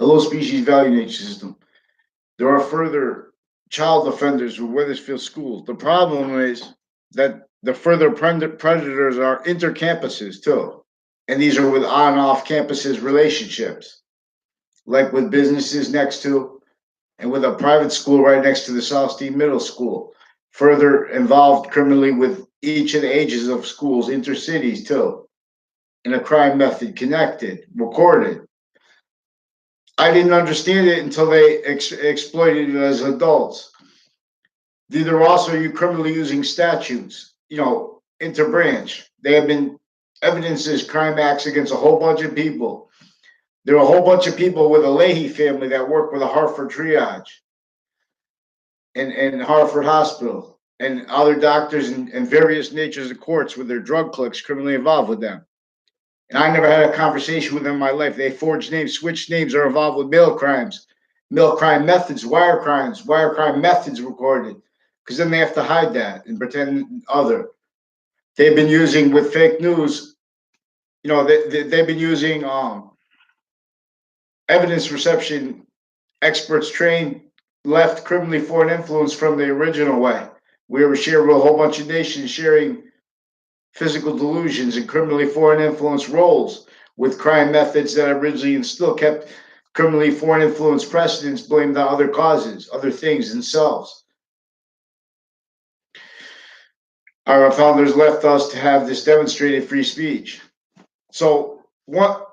a low species value nature system. There are further child offenders with Wethersfield Schools. The problem is that the further predators are intercampuses too. And these are with on off campuses relationships, like with businesses next to and with a private school right next to the South Steam Middle School. Further involved criminally with each of the ages of schools, intercities too, in a crime method connected, recorded. I didn't understand it until they exploited it as adults. These are also you criminally using statutes, interbranch. They have been evidences crime acts against a whole bunch of people. There are a whole bunch of people with a Leahy family that work with a Hartford triage and Hartford Hospital and other doctors and various natures of courts with their drug clerks criminally involved with them. And I never had a conversation with them in my life. They forged names, switched names, are involved with mail crimes, mail crime methods, wire crime methods recorded, because then they have to hide that and pretend other. They've been using with fake news, they've been using evidence reception experts trained left criminally foreign influence from the original way. We were sharing with a whole bunch of nations sharing physical delusions and criminally foreign influence roles with crime methods that originally and still kept criminally foreign influence precedents blamed on other causes, other things themselves. Our founders left us to have this demonstrated free speech. So what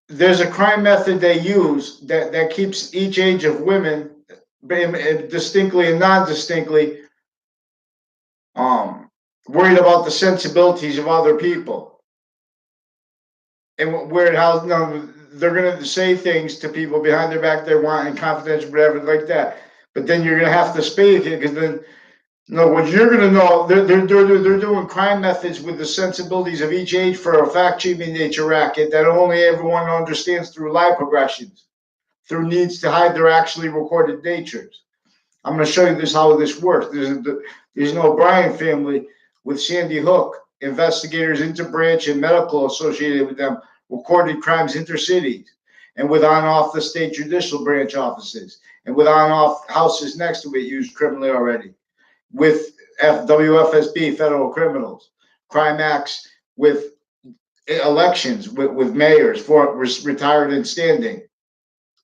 there's a crime method they use that keeps each age of women distinctly and non-distinctly worried about the sensibilities of other people and where how they're going to say things to people behind their back they want in confidential whatever like that, but then you're going to have to speak it because then what you're going to know they're doing crime methods with the sensibilities of each age for a fact-cheating nature racket that only everyone understands through live progressions, through needs to hide their actually recorded natures. I'm going to show you this how this works. There's an O'Brien family with Sandy Hook, investigators interbranch and medical associated with them, recorded crimes intercities, and with on-off the state judicial branch offices, and with on-off houses next to it used criminally already, with WFSB, federal criminals, crime acts with elections, with mayors, for retired and standing,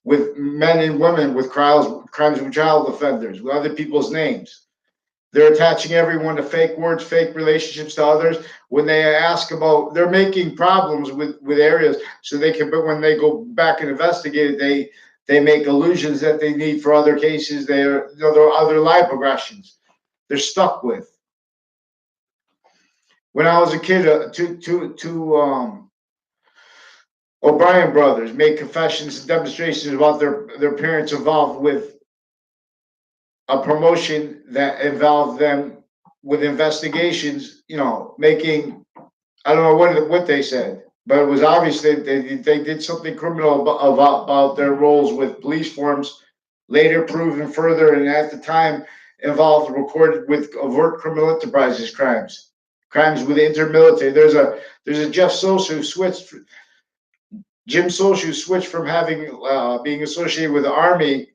with men and women with crimes with child offenders, with other people's names. They're attaching everyone to fake words, fake relationships to others. When they ask about, they're making problems with areas so they can, but when they go back and investigate it, they make illusions that they need for other cases. There are other live progressions they're stuck with. When I was a kid, two O'Brien brothers made confessions and demonstrations about their parents involved with a promotion that involved them with investigations, making, I don't know what they said, but it was obvious that they did something criminal about their roles with police forms, later proven further, and at the time involved recorded with overt criminal enterprises crimes with intermilitary. There's a Jeff Sosa who switched, Jim Sosa who switched from having being associated with the Army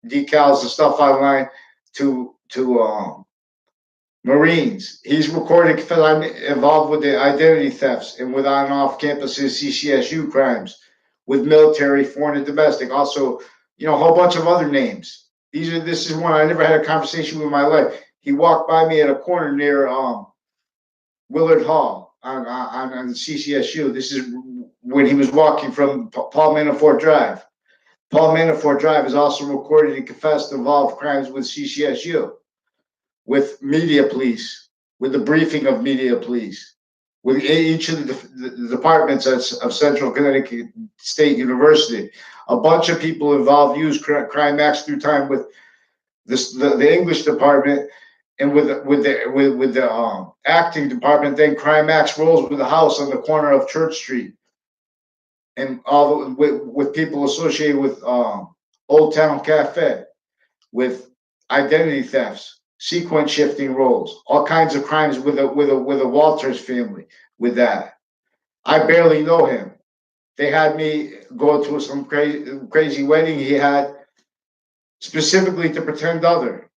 decals and stuff online to Marines. He's recorded involved with the identity thefts and with on off campuses CCSU crimes, with military, foreign and domestic. Also, a whole bunch of other names. This is one I never had a conversation with in my life. He walked by me at a corner near Willard Hall on the CCSU. This is when he was walking from Paul Manafort Drive. Paul Manafort Drive is also recorded and confessed to involved crimes with CCSU, with media police, with the briefing of media police, with each of the departments of Central Connecticut State University. A bunch of people involved used crime acts through time with the English department and with the acting department. Then crime acts rolls with the house on the corner of Church Street, and all with people associated with Old Town Cafe, with identity thefts, sequence shifting roles, all kinds of crimes with a Walters family. With that, I barely know him. They had me go to some crazy wedding he had specifically to pretend other.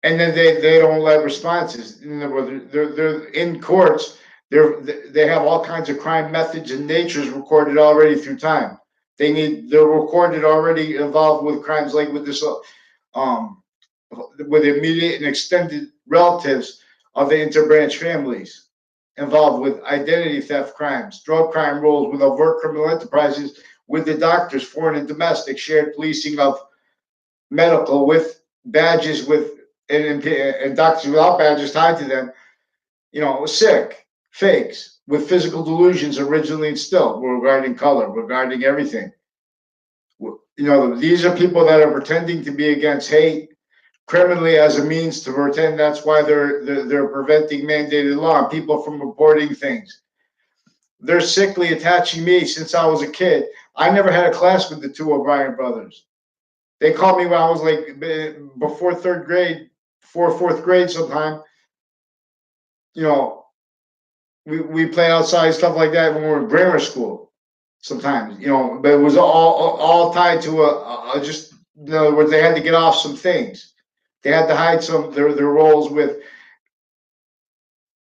And then they don't let responses. In other words, they're in courts. They have all kinds of crime methods and natures recorded already through time. They're recorded already involved with crimes like with this um with immediate and extended relatives of the interbranch families involved with identity theft crimes, drug crime roles with overt criminal enterprises with the doctors, foreign and domestic, shared policing of medical with badges with and doctors without badges tied to them, sick, fakes with physical delusions originally instilled regarding color, regarding everything. These are people that are pretending to be against hate criminally as a means to pretend that's why they're preventing mandated law and people from reporting things. They're sickly attaching me since I was a kid. I never had a class with the two O'Brien brothers. They called me when I was like before third grade, fourth grade sometime. You know, we play outside stuff like that when we were in grammar school sometimes, but it was all tied to a just in other words, they had to get off some things. They had to hide some their roles with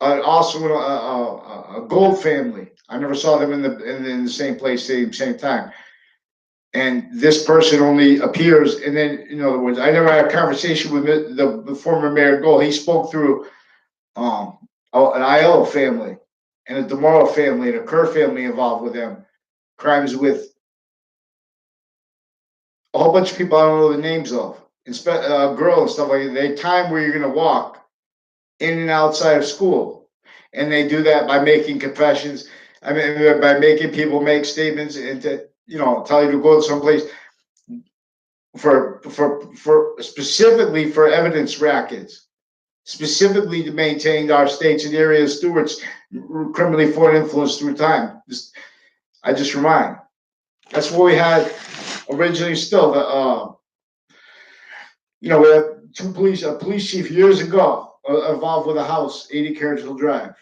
also a gold family. I never saw them in the same place, same time. And this person only appears, and then in other words, I never had a conversation with the former mayor Gold. He spoke through an IO family and a DeMoro family and a Kerr family involved with them. Crimes with a whole bunch of people I don't know the names of, a girl and stuff like that. They time where you're going to walk in and outside of school. And they do that by making confessions. I mean, by making people make statements and tell you to go to someplace for specifically for evidence rackets, specifically to maintain our states and area stewards criminally foreign influence through time. I just remind. That's what we had originally. Still, we had a police chief years ago involved with a house, 80 Carriageville Drive.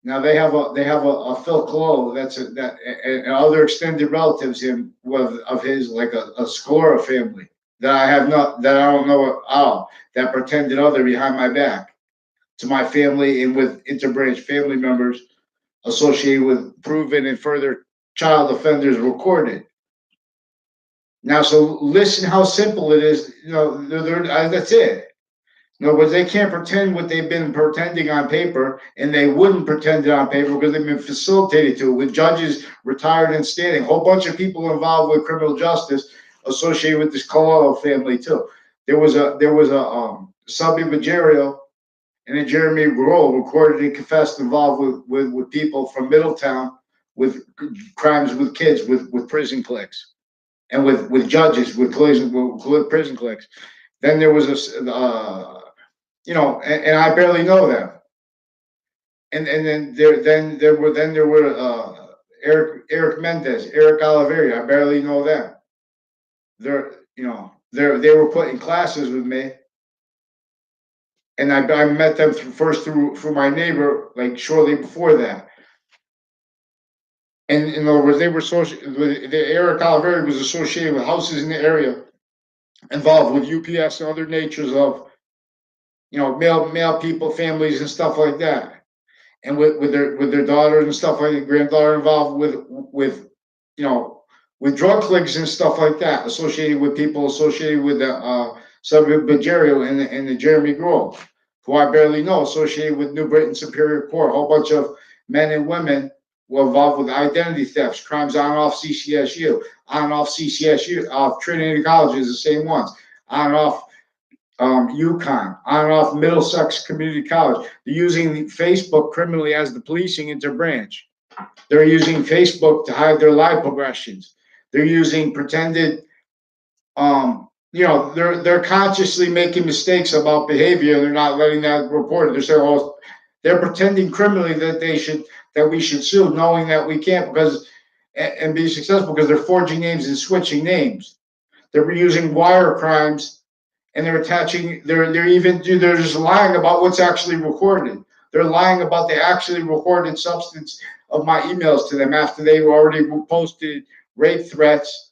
Now they have a Phil Colo and other extended relatives of his like a Scalora family that I don't know how that pretended other behind my back to my family and with interbranch family members associated with proven and further child offenders recorded. Now, so listen how simple it is. That's it. But they can't pretend what they've been pretending on paper, and they wouldn't pretend it on paper because they've been facilitated to it with judges retired and standing. A whole bunch of people involved with criminal justice associated with this Colorado family too. There was a Subby Bajerio and a Jeremy Grohl recorded and confessed involved with people from Middletown with crimes with kids with prison cliques and with judges with prison cliques. Then there was and I barely know them. And then there were Eric Mendez, Eric Oliveira. I barely know them. They were put in classes with me, and I met them through my neighbor like shortly before that. And in other words, they were Eric Oliveira was associated with houses in the area involved with UPS and other natures of male people, families, and stuff like that, and with their daughters and stuff like that, granddaughter involved with drug cliques and stuff like that, associated with people associated with the Subject Bajerio and the Jeremy Grohl, who I barely know, associated with New Britain Superior Court, a whole bunch of men and women were involved with identity thefts, crimes on and off CCSU, on and off CCSU, off Trinity Colleges, the same ones, on and off UConn, on and off Middlesex Community College. They're using Facebook criminally as the policing interbranch. They're using Facebook to hide their live progressions. They're using pretended, they're consciously making mistakes about behavior and they're not letting that reported. They're saying, they're pretending criminally that we should sue, knowing that we can't and be successful because they're forging names and switching names. They're using wire crimes. And they're just lying about what's actually recorded. They're lying about the actually recorded substance of my emails to them after they already posted rape threats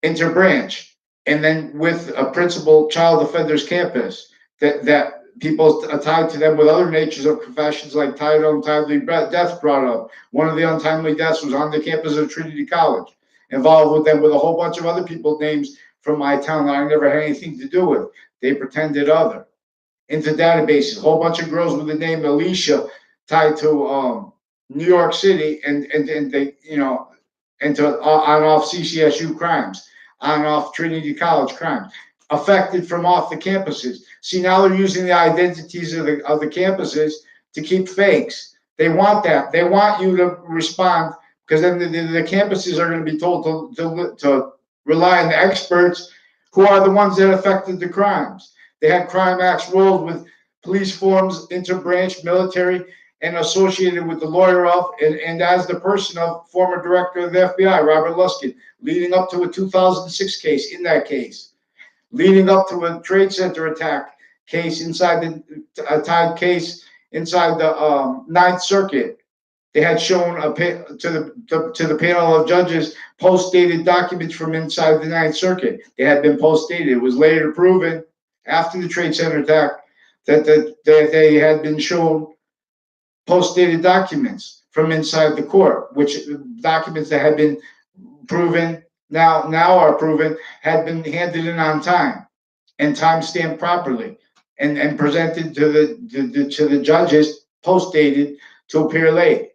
interbranch, and then with a principal child offenders campus that people tied to them with other natures of confessions like untimely death brought up. One of the untimely deaths was on the campus of Trinity College, involved with them with a whole bunch of other people names from my town that I never had anything to do with. They pretended other into databases. A whole bunch of girls with the name Alicia tied to New York City and they into on off CCSU crimes, on off Trinity College crimes, affected from off the campuses. See, now they're using the identities of the campuses to keep fakes. They want that. They want you to respond because then the campuses are going to be told to rely on the experts who are the ones that affected the crimes. They had crime acts rolled with police forms, interbranch, military, and associated with the lawyer of and as the person of former director of the FBI, Robert Luskin, leading up to a 2006 case in that case, leading up to a Trade Center attack case inside a tied case inside the Ninth Circuit. They had shown to the panel of judges post-dated documents from inside the Ninth Circuit. They had been post-dated. It was later proven after the Trade Center attack that they had been shown post-dated documents from inside the court, which documents that had been proven now are proven had been handed in on time and time stamped properly and presented to the judges post-dated to appear late.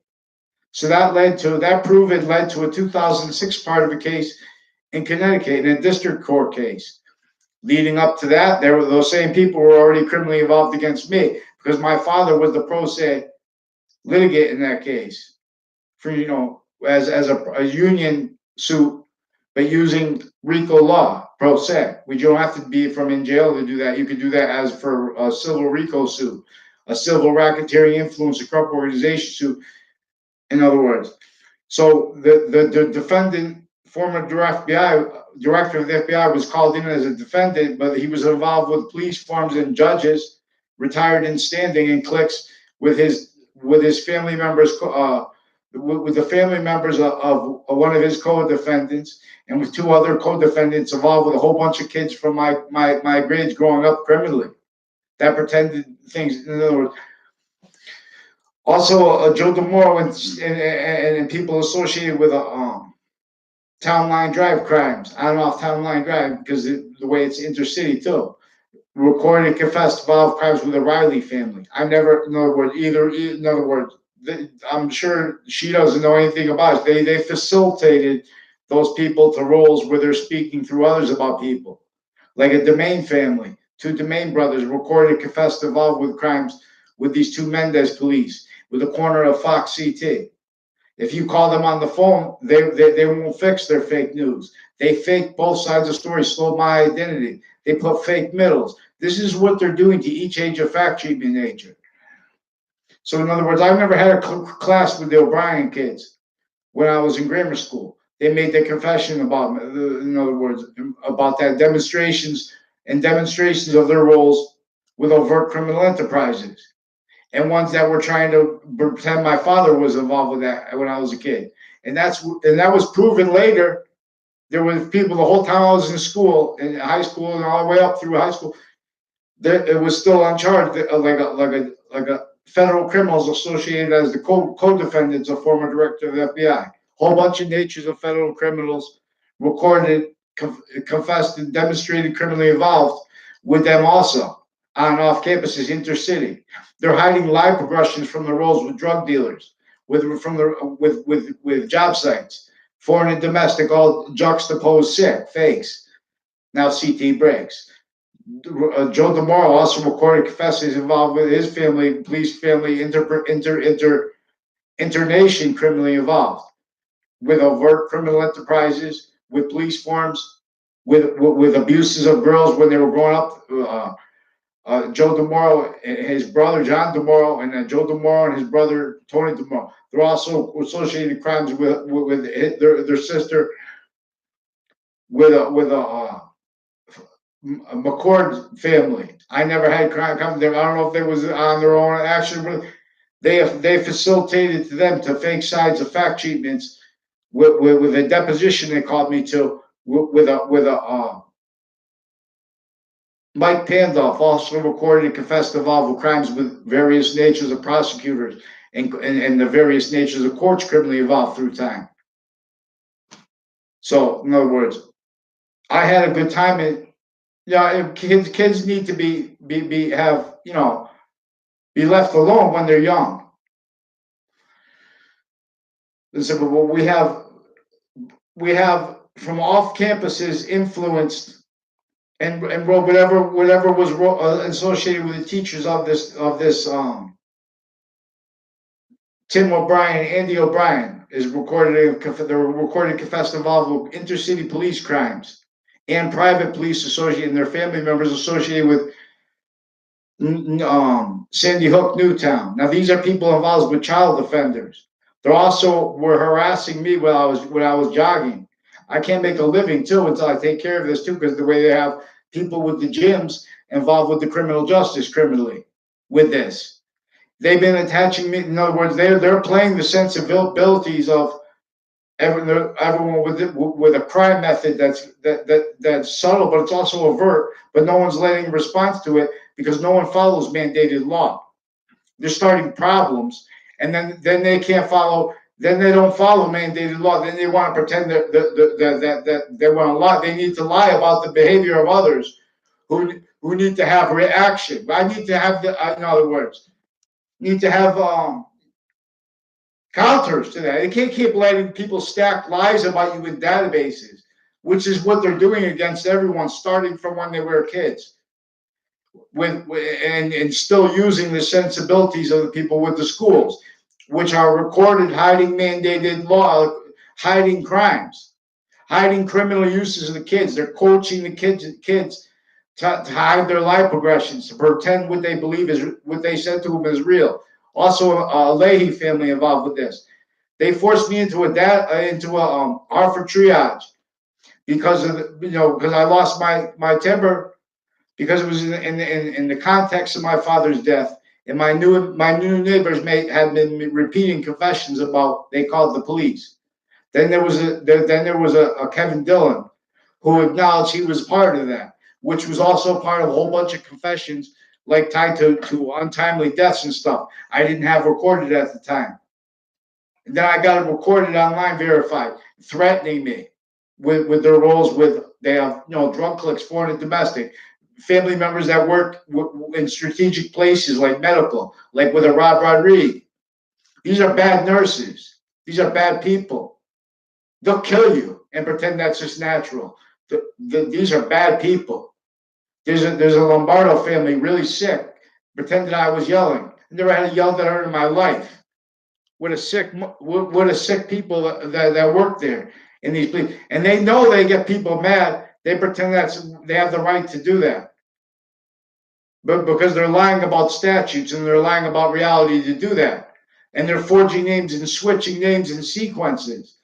So that led to a 2006 part of a case in Connecticut, in a district court case. Leading up to that, there were those same people were already criminally involved against me because my father was the pro se litigate in that case for as a union suit, but using RICO law pro se. We don't have to be from in jail to do that. You could do that as for a civil RICO suit, a civil racketeering influence, a corrupt organization suit. In other words, so the defendant, former director of the FBI, was called in as a defendant, but he was involved with police forms and judges, retired in standing, and cliques with his family members, with the family members of one of his co-defendants, and with two other co-defendants involved with a whole bunch of kids from my grades growing up criminally. That pretended things. In other words, also Joe DeMoro and people associated with Town Line Drive crimes, on and off Town Line Drive, because the way it's intercity too. Recorded and confessed violent crimes with the Riley family. I never, in other words, I'm sure she doesn't know anything about it. They facilitated those people to roles where they're speaking through others about people, like a Domain family, two Domain brothers recorded and confessed involved with crimes with these two Mendez police, with the corner of Fox CT. If you call them on the phone, they won't fix their fake news. They fake both sides of the story, stole my identity. They put fake middles. This is what they're doing to each age of fact treatment agent. So in other words, I've never had a class with the O'Brien kids when I was in grammar school. They made their confession about, in other words, about that demonstrations of their roles with overt criminal enterprises, and ones that were trying to pretend my father was involved with that when I was a kid. And that was proven later. There were people the whole time I was in school, in high school, and all the way up through high school. It was still uncharged, like a federal criminals associated as the co-defendants of former director of the FBI. Whole bunch of natures of federal criminals recorded, confessed, and demonstrated criminally involved with them also on and off campuses, intercity. They're hiding live progressions from the roles with drug dealers, with job sites, foreign and domestic, all juxtaposed fakes. Now CT breaks. Joe DeMoro also recorded confessions involved with his family, police family, internation criminally involved, with overt criminal enterprises, with police forms, with abuses of girls when they were growing up. Joe DeMoro and his brother John DeMoro, and Joe DeMoro and his brother Tony DeMoro. They're also associated crimes with their sister, with a McCord family. I never had crime come to them. I don't know if they was on their own action. They facilitated to them to fake sides of fact treatments with a deposition they called me to with a Mike Pandoff also recorded and confessed to involved with crimes with various natures of prosecutors and the various natures of courts criminally involved through time. So, in other words, I had a good time. And kids need to be have be left alone when they're young. Listen, but what we have from off campuses influenced and whatever was associated with the teachers of this Tim O'Brien, Andy O'Brien is recorded. They were recorded confessed involved with intercity police crimes and private police associated and their family members associated with Sandy Hook, Newtown. Now these are people involved with child offenders. They also were harassing me when I was jogging. I can't make a living too until I take care of this too, because the way they have people with the gyms involved with the criminal justice criminally with this. They've been attaching me. In other words, they're playing the sensibilities of everyone with a crime method that's subtle, but it's also overt. But no one's letting a response to it because no one follows mandated law. They're starting problems, and then they can't follow. Then they don't follow mandated law. Then they want to pretend that they want to lie. They need to lie about the behavior of others who need to have reaction. I need to have in other words, need to have counters to that. They can't keep letting people stack lies about you in databases, which is what they're doing against everyone, starting from when they were kids, and still using the sensibilities of the people with the schools, which are recorded hiding mandated law, hiding crimes, hiding criminal uses of the kids. They're coaching the kids to hide their life progressions, to pretend what they believe is what they said to them is real. Also, a Leahy family involved with this. They forced me into a Hartford triage because of because I lost my temper because it was in the context of my father's death, and my new neighbors had been repeating confessions about they called the police. Then there was a Kevin Dillon who acknowledged he was part of that, which was also part of a whole bunch of confessions like tied to untimely deaths and stuff. I didn't have recorded at the time. And then I got it recorded online, verified, threatening me with their roles they have drug clicks, foreign and domestic, family members that work in strategic places like medical, like with a Rob Rodriguez. These are bad nurses. These are bad people. They'll kill you and pretend that's just natural. These are bad people. There's a Lombardo family really sick, pretended I was yelling. I never had yelled at her in my life. What a sick people that work there in these places, and they know they get people mad. They pretend they have the right to do that, but because they're lying about statutes and they're lying about reality to do that, and they're forging names and switching names and sequences,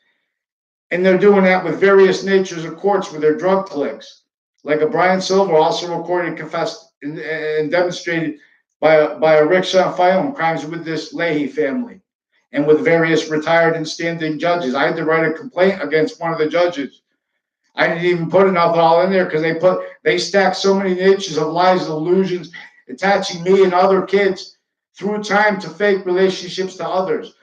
and they're doing that with various natures of courts with their drug clicks. Like a Brian Silver also recorded, confessed, and demonstrated by a Rick Sanfayone crimes with this Leahy family and with various retired and standing judges. I had to write a complaint against one of the judges. I didn't even put enough all in there because they stacked so many natures of lies and illusions, attaching me and other kids through time to fake relationships to others.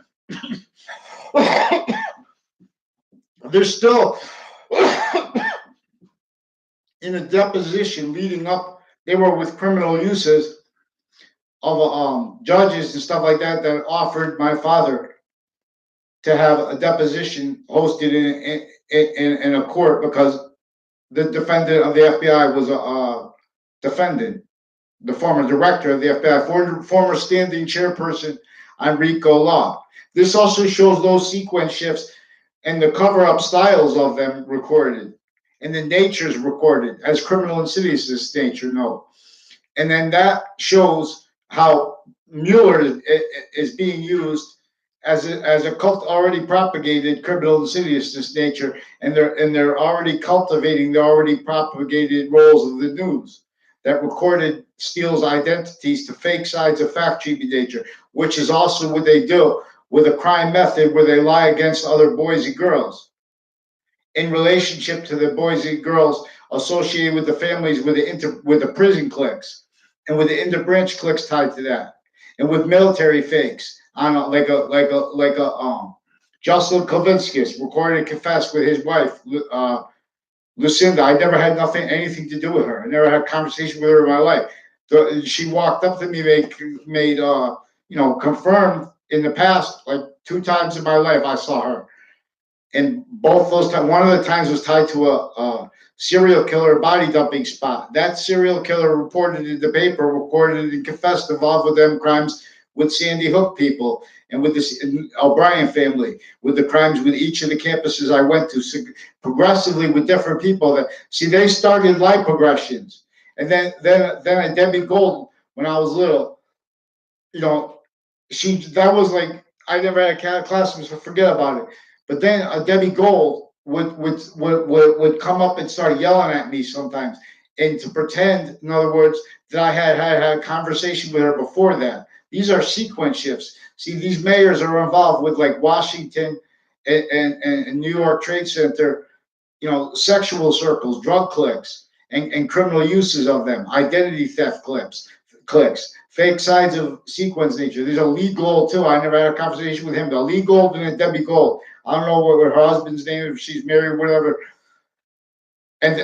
They're still in a deposition leading up. They were with criminal uses of judges and stuff like that offered my father to have a deposition hosted in a court because the defendant of the FBI was a defendant, the former director of the FBI, former standing chairperson on RICO law. This also shows those sequence shifts and the cover-up styles of them recorded, and the natures recorded as criminal insidiousness nature, no. And then that shows how Mueller is being used as a cult already propagated criminal insidiousness nature, and they're already cultivating the already propagated roles of the news that recorded steals identities to fake sides of fact sheet nature, which is also what they do with a crime method where they lie against other boys and girls in relationship to the boys and girls associated with the families with the prison cliques and with the interbranch cliques tied to that, and with military fakes on Jocelyn Kovinskis recorded and confessed with his wife Lucinda. I never had anything to do with her. I never had a conversation with her in my life. She walked up to me, made confirmed in the past, like 2 times in my life I saw her. And both those times, one of the times was tied to a serial killer body dumping spot. That serial killer reported in the paper, recorded and confessed involved with them crimes with Sandy Hook people and with this O'Brien family, with the crimes with each of the campuses I went to, progressively with different people. That see, they started life progressions, and then Debbie Gold, when I was little, that was like I never had a classroom, so forget about it. But then Debbie Gold would come up and start yelling at me sometimes, and to pretend, in other words, that I had a conversation with her before that. These are sequence shifts. See, these mayors are involved with like Washington and New York Trade Center, sexual circles, drug cliques, and criminal uses of them, identity theft cliques, fake sides of sequence nature. There's a Lee Gold too. I never had a conversation with him. The Lee Gold and a Debbie Gold. I don't know what her husband's name, if she's married or whatever. And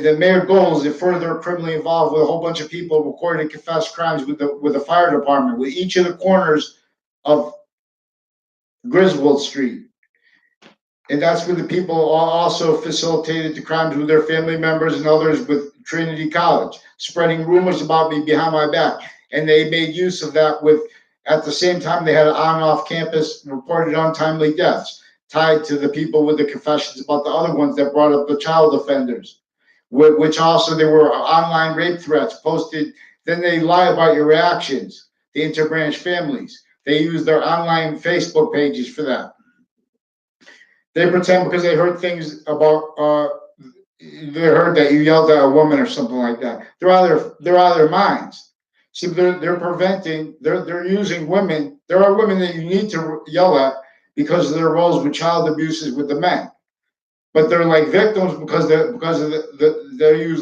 the Mayor Gold is further criminally involved with a whole bunch of people recorded and confessed crimes with the fire department, with each of the corners of Griswold Street. And that's where the people also facilitated the crimes with their family members and others with Trinity College, spreading rumors about me behind my back. And they made use of that at the same time, they had an on and off campus reported untimely deaths tied to the people with the confessions about the other ones that brought up the child offenders, which also there were online rape threats posted. Then they lie about your reactions, the interbranch families. They use their online Facebook pages for that. They pretend because they heard things about, they heard that you yelled at a woman or something like that. They're out of their minds. See, they're using women. There are women that you need to yell at because of their roles with child abuses with the men, but they're like victims because they use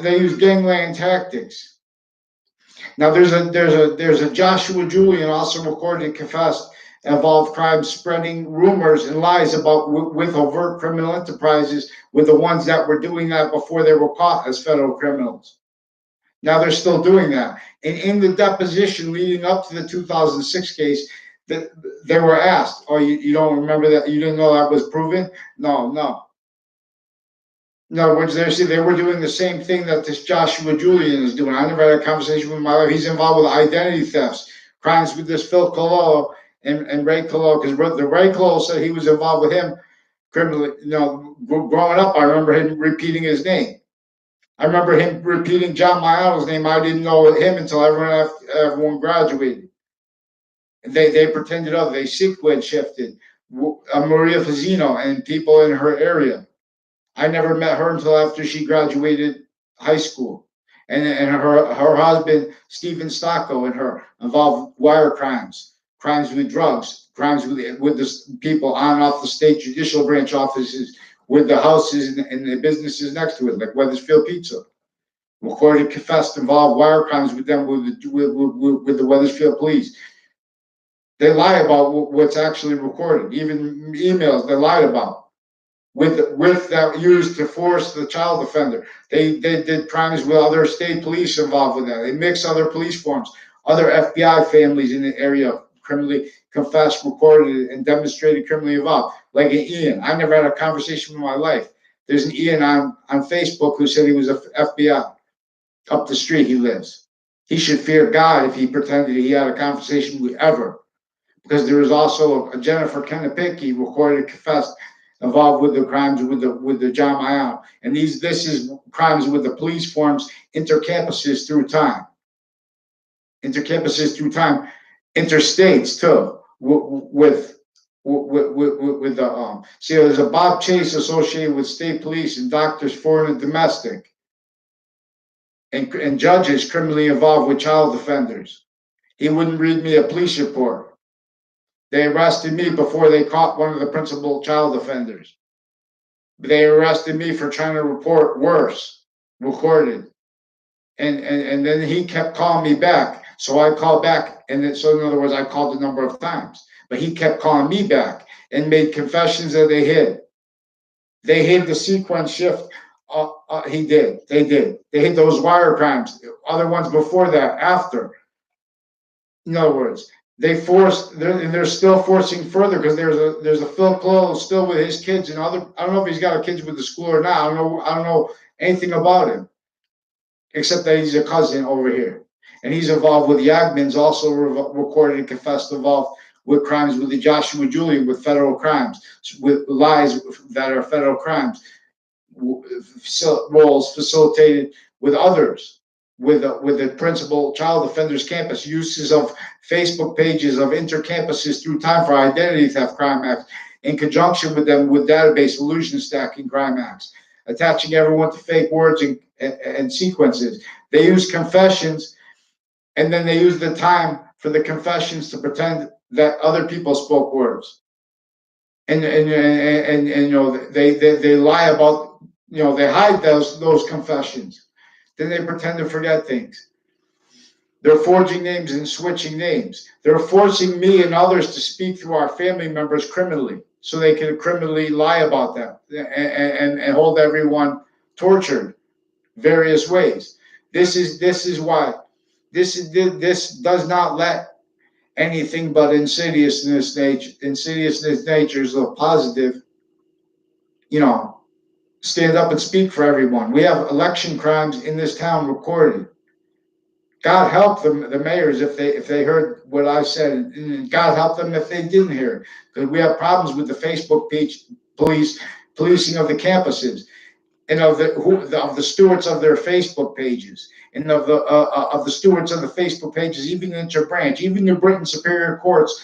they use gangland tactics. Now there's a Joshua Julian also recorded and confessed involved crimes spreading rumors and lies about with overt criminal enterprises with the ones that were doing that before they were caught as federal criminals. Now they're still doing that. And in the deposition leading up to the 2006 case, they were asked, "Oh, you don't remember that? You didn't know that was proven?" No. In other words, they were doing the same thing that this Joshua Julian is doing. I never had a conversation with my life. He's involved with identity thefts, crimes with this Phil Cololo and Ray Cololo, because the Ray Cololo said he was involved with him criminally. Growing up, I remember him repeating his name. I remember him repeating John Mayano's name. I didn't know him until everyone graduated. They pretended they sequence shifted. Maria Fazzino and people in her area. I never met her until after she graduated high school. And her husband, Stephen Stocco, and her involved wire crimes with drugs, crimes with the people on and off the state judicial branch offices, with the houses and the businesses next to it, like Wethersfield Pizza. Recorded, confessed, involved wire crimes with them, with the Wethersfield police. They lie about what's actually recorded, even emails they lied about. With that used to force the child offender. They did crimes with other state police involved with that. They mix other police forms, other FBI families in the area criminally confessed, recorded, and demonstrated criminally involved. Like an Ian. I never had a conversation in my life. There's an Ian on Facebook who said he was a FBI. Up the street he lives. He should fear God if he pretended he had a conversation with ever. Because there was also a Jennifer Kennepicky recorded and confessed involved with the crimes with the John Mayano. And this is crimes with the police forms, intercampuses through time. Interstates too, with the see, there's a Bob Chase associated with state police and doctors, foreign and domestic. and judges criminally involved with child offenders. He wouldn't read me a police report. They arrested me before they caught one of the principal child offenders. They arrested me for trying to report worse, recorded. And then he kept calling me back. So I called back. And then, so in other words, I called a number of times. But he kept calling me back and made confessions that they hid. They hid the sequence shift. He did. They did. They hid those wire crimes. Other ones before that, after. In other words, they forced. They're still forcing further because there's a Phil Close still with his kids and other. I don't know if he's got kids with the school or not. I don't know anything about him except that he's a cousin over here, and he's involved with the Yagmans. Also recorded and confessed involved with crimes with the Joshua Julian with federal crimes, with lies that are federal crimes, roles facilitated with others, with the principal child offenders campus, uses of Facebook pages of intercampuses through time for identity theft crime acts, in conjunction with them with database illusion stacking crime acts, attaching everyone to fake words and sequences. They use confessions, and then they use the time for the confessions to pretend that other people spoke words. And you know, they lie about, you know, they hide those confessions. Then they pretend to forget things. They're forging names and switching names. They're forcing me and others to speak through our family members criminally, so they can criminally lie about them and hold everyone tortured various ways. This is why this does not let anything but insidiousness natures of positive, you know, stand up and speak for everyone. We have election crimes in this town recorded. God help them, the mayors, if they heard what I said, and God help them if they didn't hear, because we have problems with the Facebook page policing of the campuses and of the stewards of their Facebook pages and of the stewards of the Facebook pages, even interbranch, even the Britain Superior Court's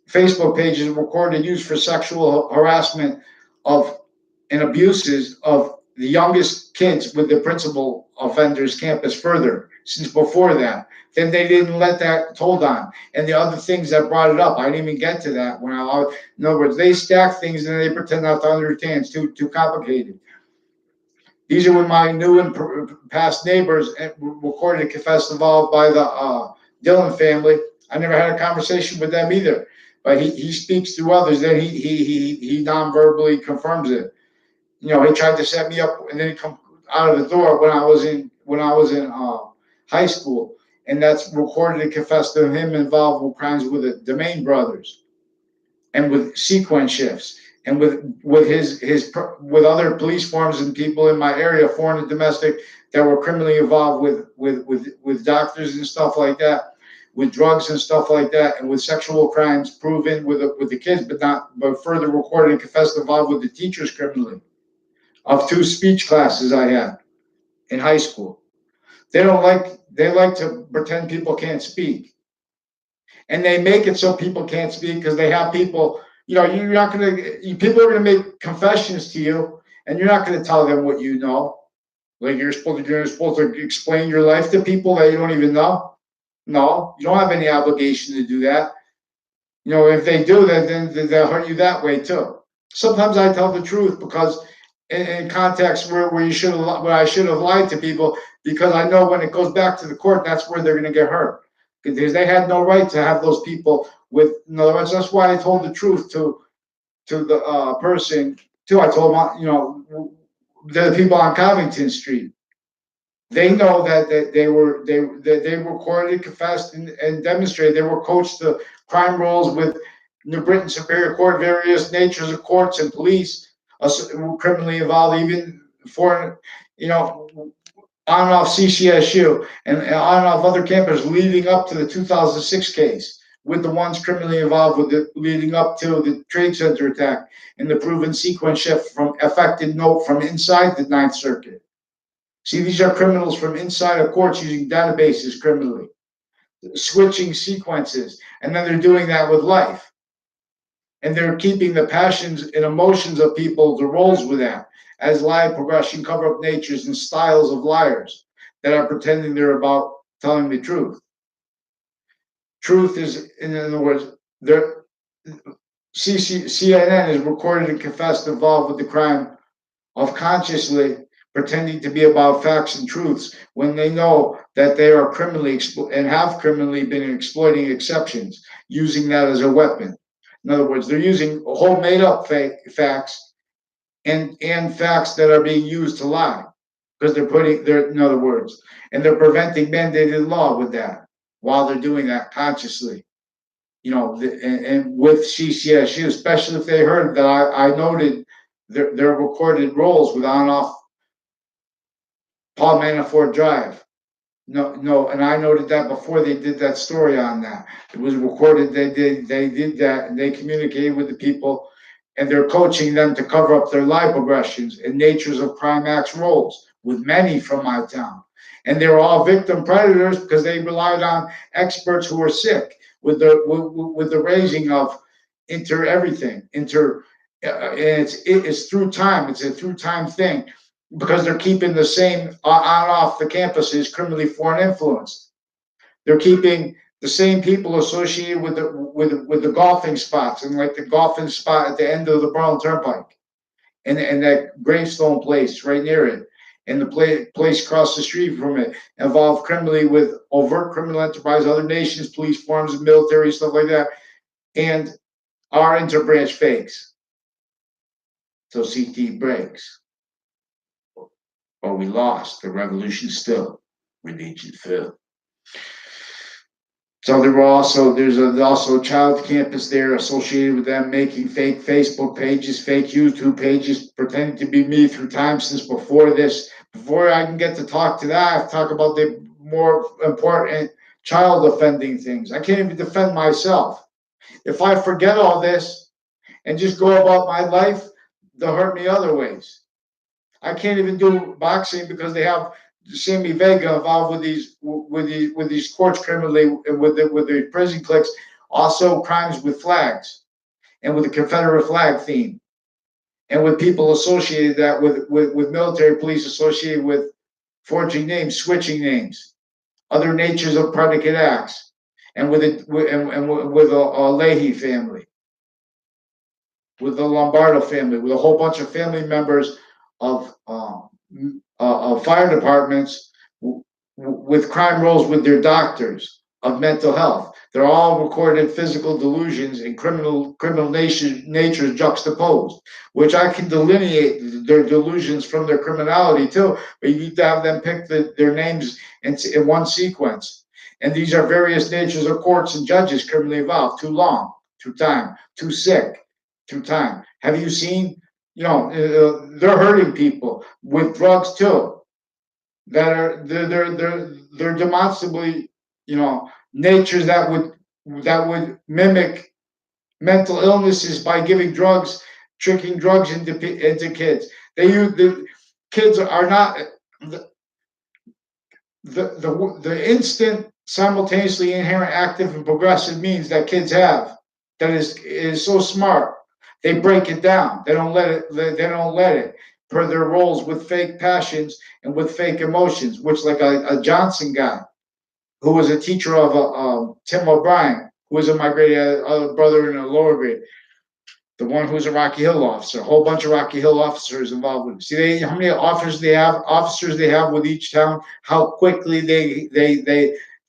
Facebook pages recorded and used for sexual harassment of and abuses of the youngest kids with the principal offenders campus further since before that. Then they didn't let that told on. And the other things that brought it up, I didn't even get to that. In other words, they stack things and they pretend not to understand. It's too complicated. These are with my new and past neighbors, recorded and confessed involved by the Dillon family. I never had a conversation with them either, but he speaks to others. Then he non-verbally confirms it. You know, he tried to set me up, and then he come out of the door when I was in high school, and that's recorded and confessed to him involved with crimes with the Domain brothers, and with sequence shifts, and with his with other police forms and people in my area, foreign and domestic, that were criminally involved with doctors and stuff like that, with drugs and stuff like that, and with sexual crimes proven with the kids, but further recorded and confessed involved with the teachers criminally of 2 speech classes I had in high school. They like to pretend people can't speak. And they make it so people can't speak because they have people, you know, people are going to make confessions to you, and you're not going to tell them what you know. Like you're supposed to explain your life to people that you don't even know. No, you don't have any obligation to do that. You know, if they do that, then they'll hurt you that way too. Sometimes I tell the truth because in context where I should have lied to people, because I know when it goes back to the court, that's where they're going to get hurt, because they had no right to have those people with. In other words, that's why I told the truth to the person too. I told them, you know, the people on Covington Street. They know that they recorded, confessed, and demonstrated. They were coached to crime roles with New Britain Superior Court, various natures of courts and police, criminally involved, even foreign, you know, on and off CCSU and on and off other campuses leading up to the 2006 case, with the ones criminally involved with the leading up to the Trade Center attack and the proven sequence shift from affected note from inside the Ninth Circuit. See, these are criminals from inside of courts using databases criminally, switching sequences, and then they're doing that with life. And they're keeping the passions and emotions of people, the roles with that, as lie, progression, cover-up natures, and styles of liars. that are pretending they're about telling the truth. Truth is, in other words, they're CNN is recorded and confessed involved with the crime of consciously pretending to be about facts and truths when they know that they are criminally and have criminally been exploiting exceptions, using that as a weapon. In other words, they're using whole made up fake facts and facts that are being used to lie because they're putting their, in other words, and they're preventing mandated law with that while they're doing that consciously. And with CCSU, especially if they heard that I noted their recorded rolls with on off Paul Manafort Drive. No, and I noted that before they did that story on that. It was recorded. They did that, and they communicated with the people, and they're coaching them to cover up their lie progressions and natures of crime acts roles with many from my town. And they were all victim predators because they relied on experts who were sick with the raising of inter everything and it's through time. It's a through time thing because they're keeping the same on off the campuses criminally foreign influenced. They're keeping the same people associated with the golfing spots and like the golfing spot at the end of the Brown Turnpike and that gravestone place right near it and the place across the street from it involved criminally with overt criminal enterprise, other nations, police forms, military stuff like that, and our interbranch fakes. So CT breaks. Or we lost. The revolution still. Religion fell. So there's also a child campus there associated with them making fake Facebook pages, fake YouTube pages, pretending to be me through time since before this. Before I can get to talk to that, I have to talk about the more important child offending things. I can't even defend myself. If I forget all this and just go about my life, they'll hurt me other ways. I can't even do boxing because they have Sammy Vega involved with these courts criminally with the prison cliques, also crimes with flags and with the Confederate flag theme, and with people associated that with military police associated with forging names, switching names, other natures of predicate acts, and with a Leahy family, with the Lombardo family, with a whole bunch of family members of fire departments with crime rolls with their doctors of mental health. They're all recorded physical delusions and criminal natures juxtaposed, which I can delineate their delusions from their criminality too. But you need to have them pick their names in one sequence. And these are various natures of courts and judges criminally involved. Too long, too time, too sick, too time. Have you seen? They're hurting people with drugs too. They're demonstrably, natures that would mimic mental illnesses by giving drugs, tricking drugs into kids. The kids are not the instant simultaneously inherent active and progressive means that kids have that is so smart. They break it down. They don't let it per their roles with fake passions and with fake emotions, which like a Johnson guy who was a teacher of Tim O'Brien, who was in my grade, a brother in a lower grade, the one who's a Rocky Hill officer, a whole bunch of Rocky Hill officers involved with it. See, how many officers they have with each town, how quickly they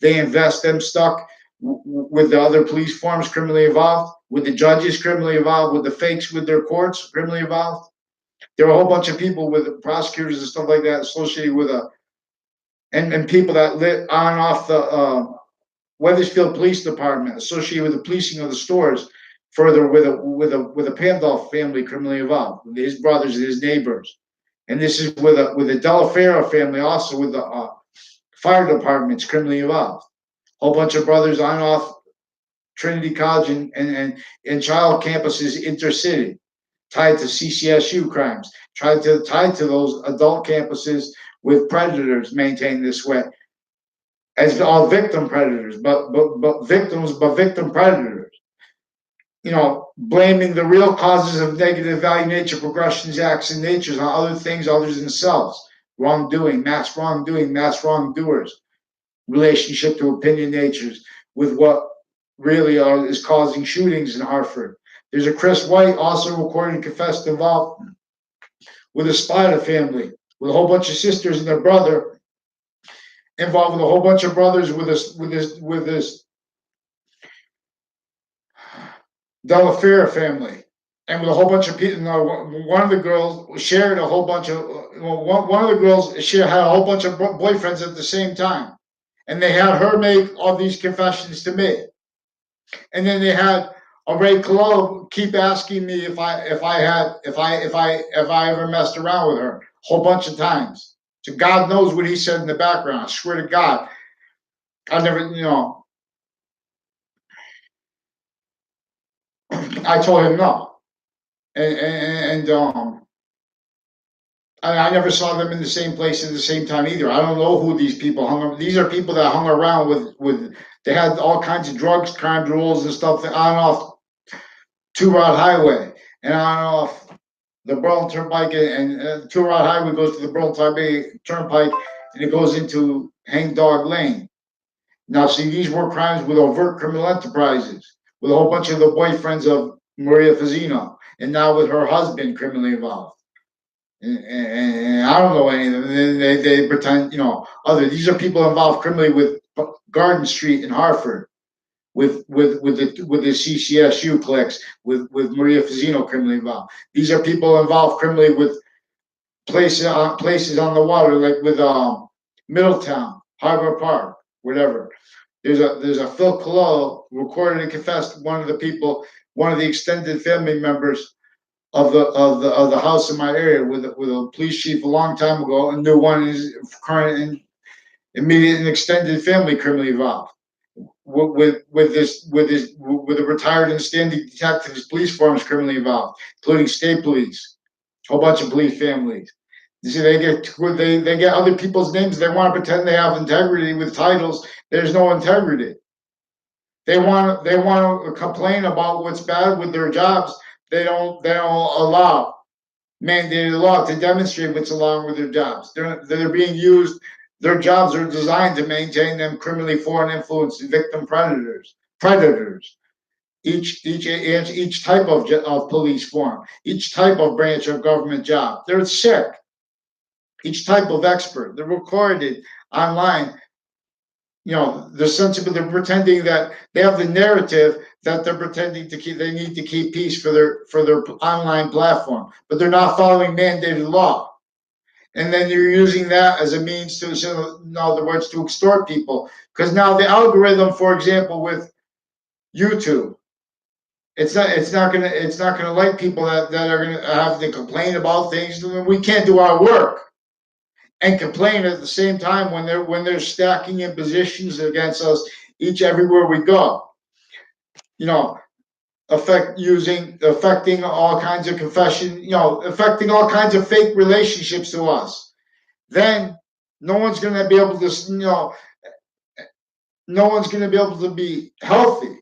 invest them stuck with the other police forms criminally involved, with the judges criminally involved, with the fakes with their courts criminally involved. There are a whole bunch of people with prosecutors and stuff like that associated with and people that lit on and off the Wethersfield Police Department associated with the policing of the stores. Further, with a Pandolf family criminally involved, with his brothers and his neighbors, and this is with a Delafero family also with the fire departments criminally involved. A whole bunch of brothers on and off Trinity College and child campuses intercity, tied to CCSU crimes, tied to those adult campuses with predators maintained this way, as all victim predators, but victim predators. Blaming the real causes of negative value nature progressions, acts, and natures on other things other than themselves, wrongdoing, mass wrongdoers, relationship to opinion natures with what really is causing shootings in Hartford. There's a Chris White also recorded and confessed involved with a Spada family, with a whole bunch of sisters and their brother, involved with a whole bunch of brothers with this Delafiera family, and with a whole bunch of people. One of the girls shared a whole bunch of one of the girls she had a whole bunch of boyfriends at the same time, and they had her make all these confessions to me, and then they had Ray Cologne keep asking me if I ever messed around with her a whole bunch of times. So God knows what he said in the background. I swear to God, I never, I told him no, and I never saw them in the same place at the same time either. I don't know who these people hung. These are people that hung around with. They had all kinds of drugs, crime rules, and stuff on and off Two Rod Highway and on and off the Burlington Turnpike, and Two Rod Highway goes to the Burlington Turnpike, and it goes into Hang Dog Lane. Now, see, these were crimes with overt criminal enterprises, with a whole bunch of the boyfriends of Maria Fazzino, and now with her husband criminally involved. And I don't know any of them. They pretend, These are people involved criminally with Garden Street in Hartford, with the CCSU clicks, with Maria Fazzino criminally involved. These are people involved criminally with places on the water, like with Middletown, Harbor Park, whatever. There's a Phil Collo recorded and confessed one of the extended family members of the house in my area with a police chief a long time ago, and knew one is current and immediate and extended family criminally involved with a retired and standing detective. His police forms criminally involved, including state police, a whole bunch of police families. You see, they get other people's names. They want to pretend they have integrity with titles. There's no integrity. They want to complain about what's bad with their jobs. They don't allow mandated law to demonstrate what's wrong with their jobs. They're being used. Their jobs are designed to maintain them criminally foreign influence victim predators. Each type of police form, each type of branch of government job. They're sick. Each type of expert. They're recorded online. They're pretending that they have the narrative that they're pretending to keep. They need to keep peace for their online platform, but they're not following mandated law. And then you're using that as a means to, in other words, to extort people. Because now the algorithm, for example, with YouTube, it's not gonna like people that are gonna have to complain about things. We can't do our work and complain at the same time when they're stacking in positions against us everywhere we go. Affecting all kinds of affecting all kinds of fake relationships to us. Then no one's going to be able to, no one's going to be able to be healthy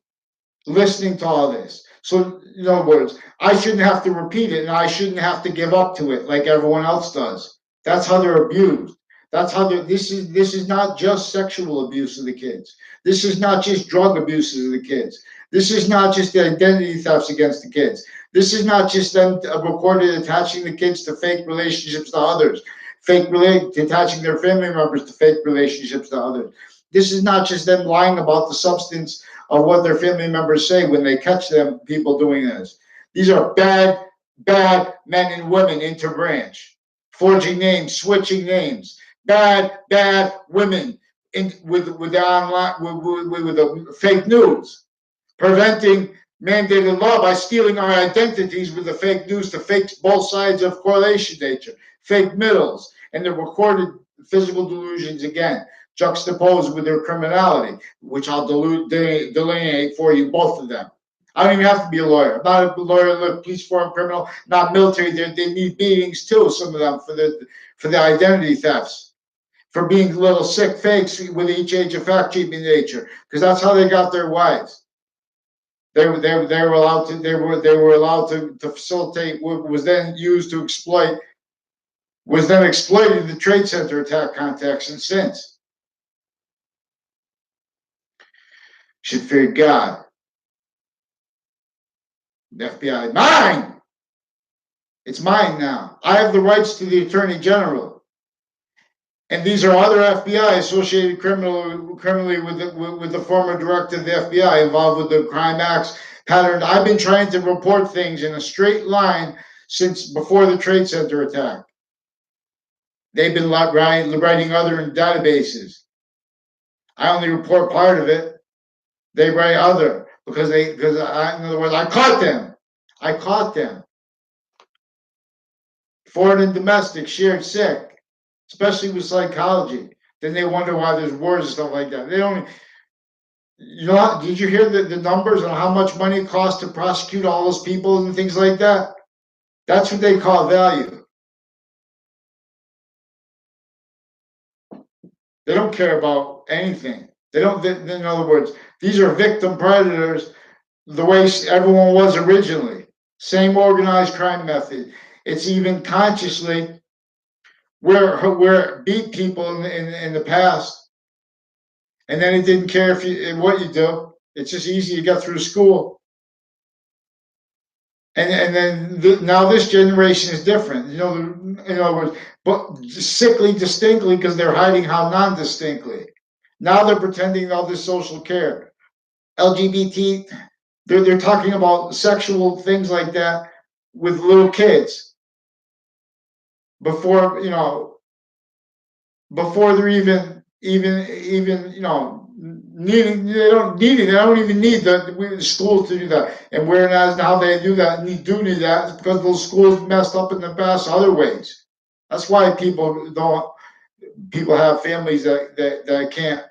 listening to all this. So, in other words, I shouldn't have to repeat it, and I shouldn't have to give up to it like everyone else does. That's how they're abused. That's how this is not just sexual abuse of the kids. This is not just drug abuses of the kids. This is not just the identity thefts against the kids. This is not just them recorded attaching the kids to fake relationships to others, attaching their family members to fake relationships to others. This is not just them lying about the substance of what their family members say when they catch them, people doing this. These are bad men and women interbranch, forging names, switching names. Bad women with the online with the fake news, preventing mandated law by stealing our identities with the fake news to fake both sides of correlation nature, fake middles, and the recorded physical delusions again, juxtaposed with their criminality, which I'll delineate for you, both of them. I don't even have to be a lawyer. I'm not a lawyer, police form criminal, not military. They need beatings too, some of them, for the identity thefts, for being little sick fakes with each age of fact treatment nature, because that's how they got their wives. They were allowed to facilitate what was then used to exploit was then exploited in the Trade Center attack context and since. Should fear God. The FBI, mine! It's mine now. I have the rights to the Attorney General. And these are other FBI associated criminally with the former director of the FBI involved with the crime acts pattern. I've been trying to report things in a straight line since before the Trade Center attack. They've been writing other databases. I only report part of it. They write other because in other words, I caught them. I caught them. Foreign and domestic, shared sick, especially with psychology. Then they wonder why there's wars and stuff like that. They don't. Did you hear the numbers on how much money it costs to prosecute all those people and things like that? That's what they call value. They don't care about anything. They don't. In other words, these are victim predators, the way everyone was originally. Same organized crime method. It's even consciously where it beat people in the past, and then it didn't care what you do. It's just easy to get through school. And then now this generation is different. In other words, but sickly distinctly because they're hiding how non-distinctly. Now they're pretending all this social care, LGBT. They're talking about sexual things like that with little kids before before they're even needing. They don't need it. They don't even need the schools to do that. And whereas now they do that, need that, it's because those schools messed up in the past other ways. That's why people have families that can't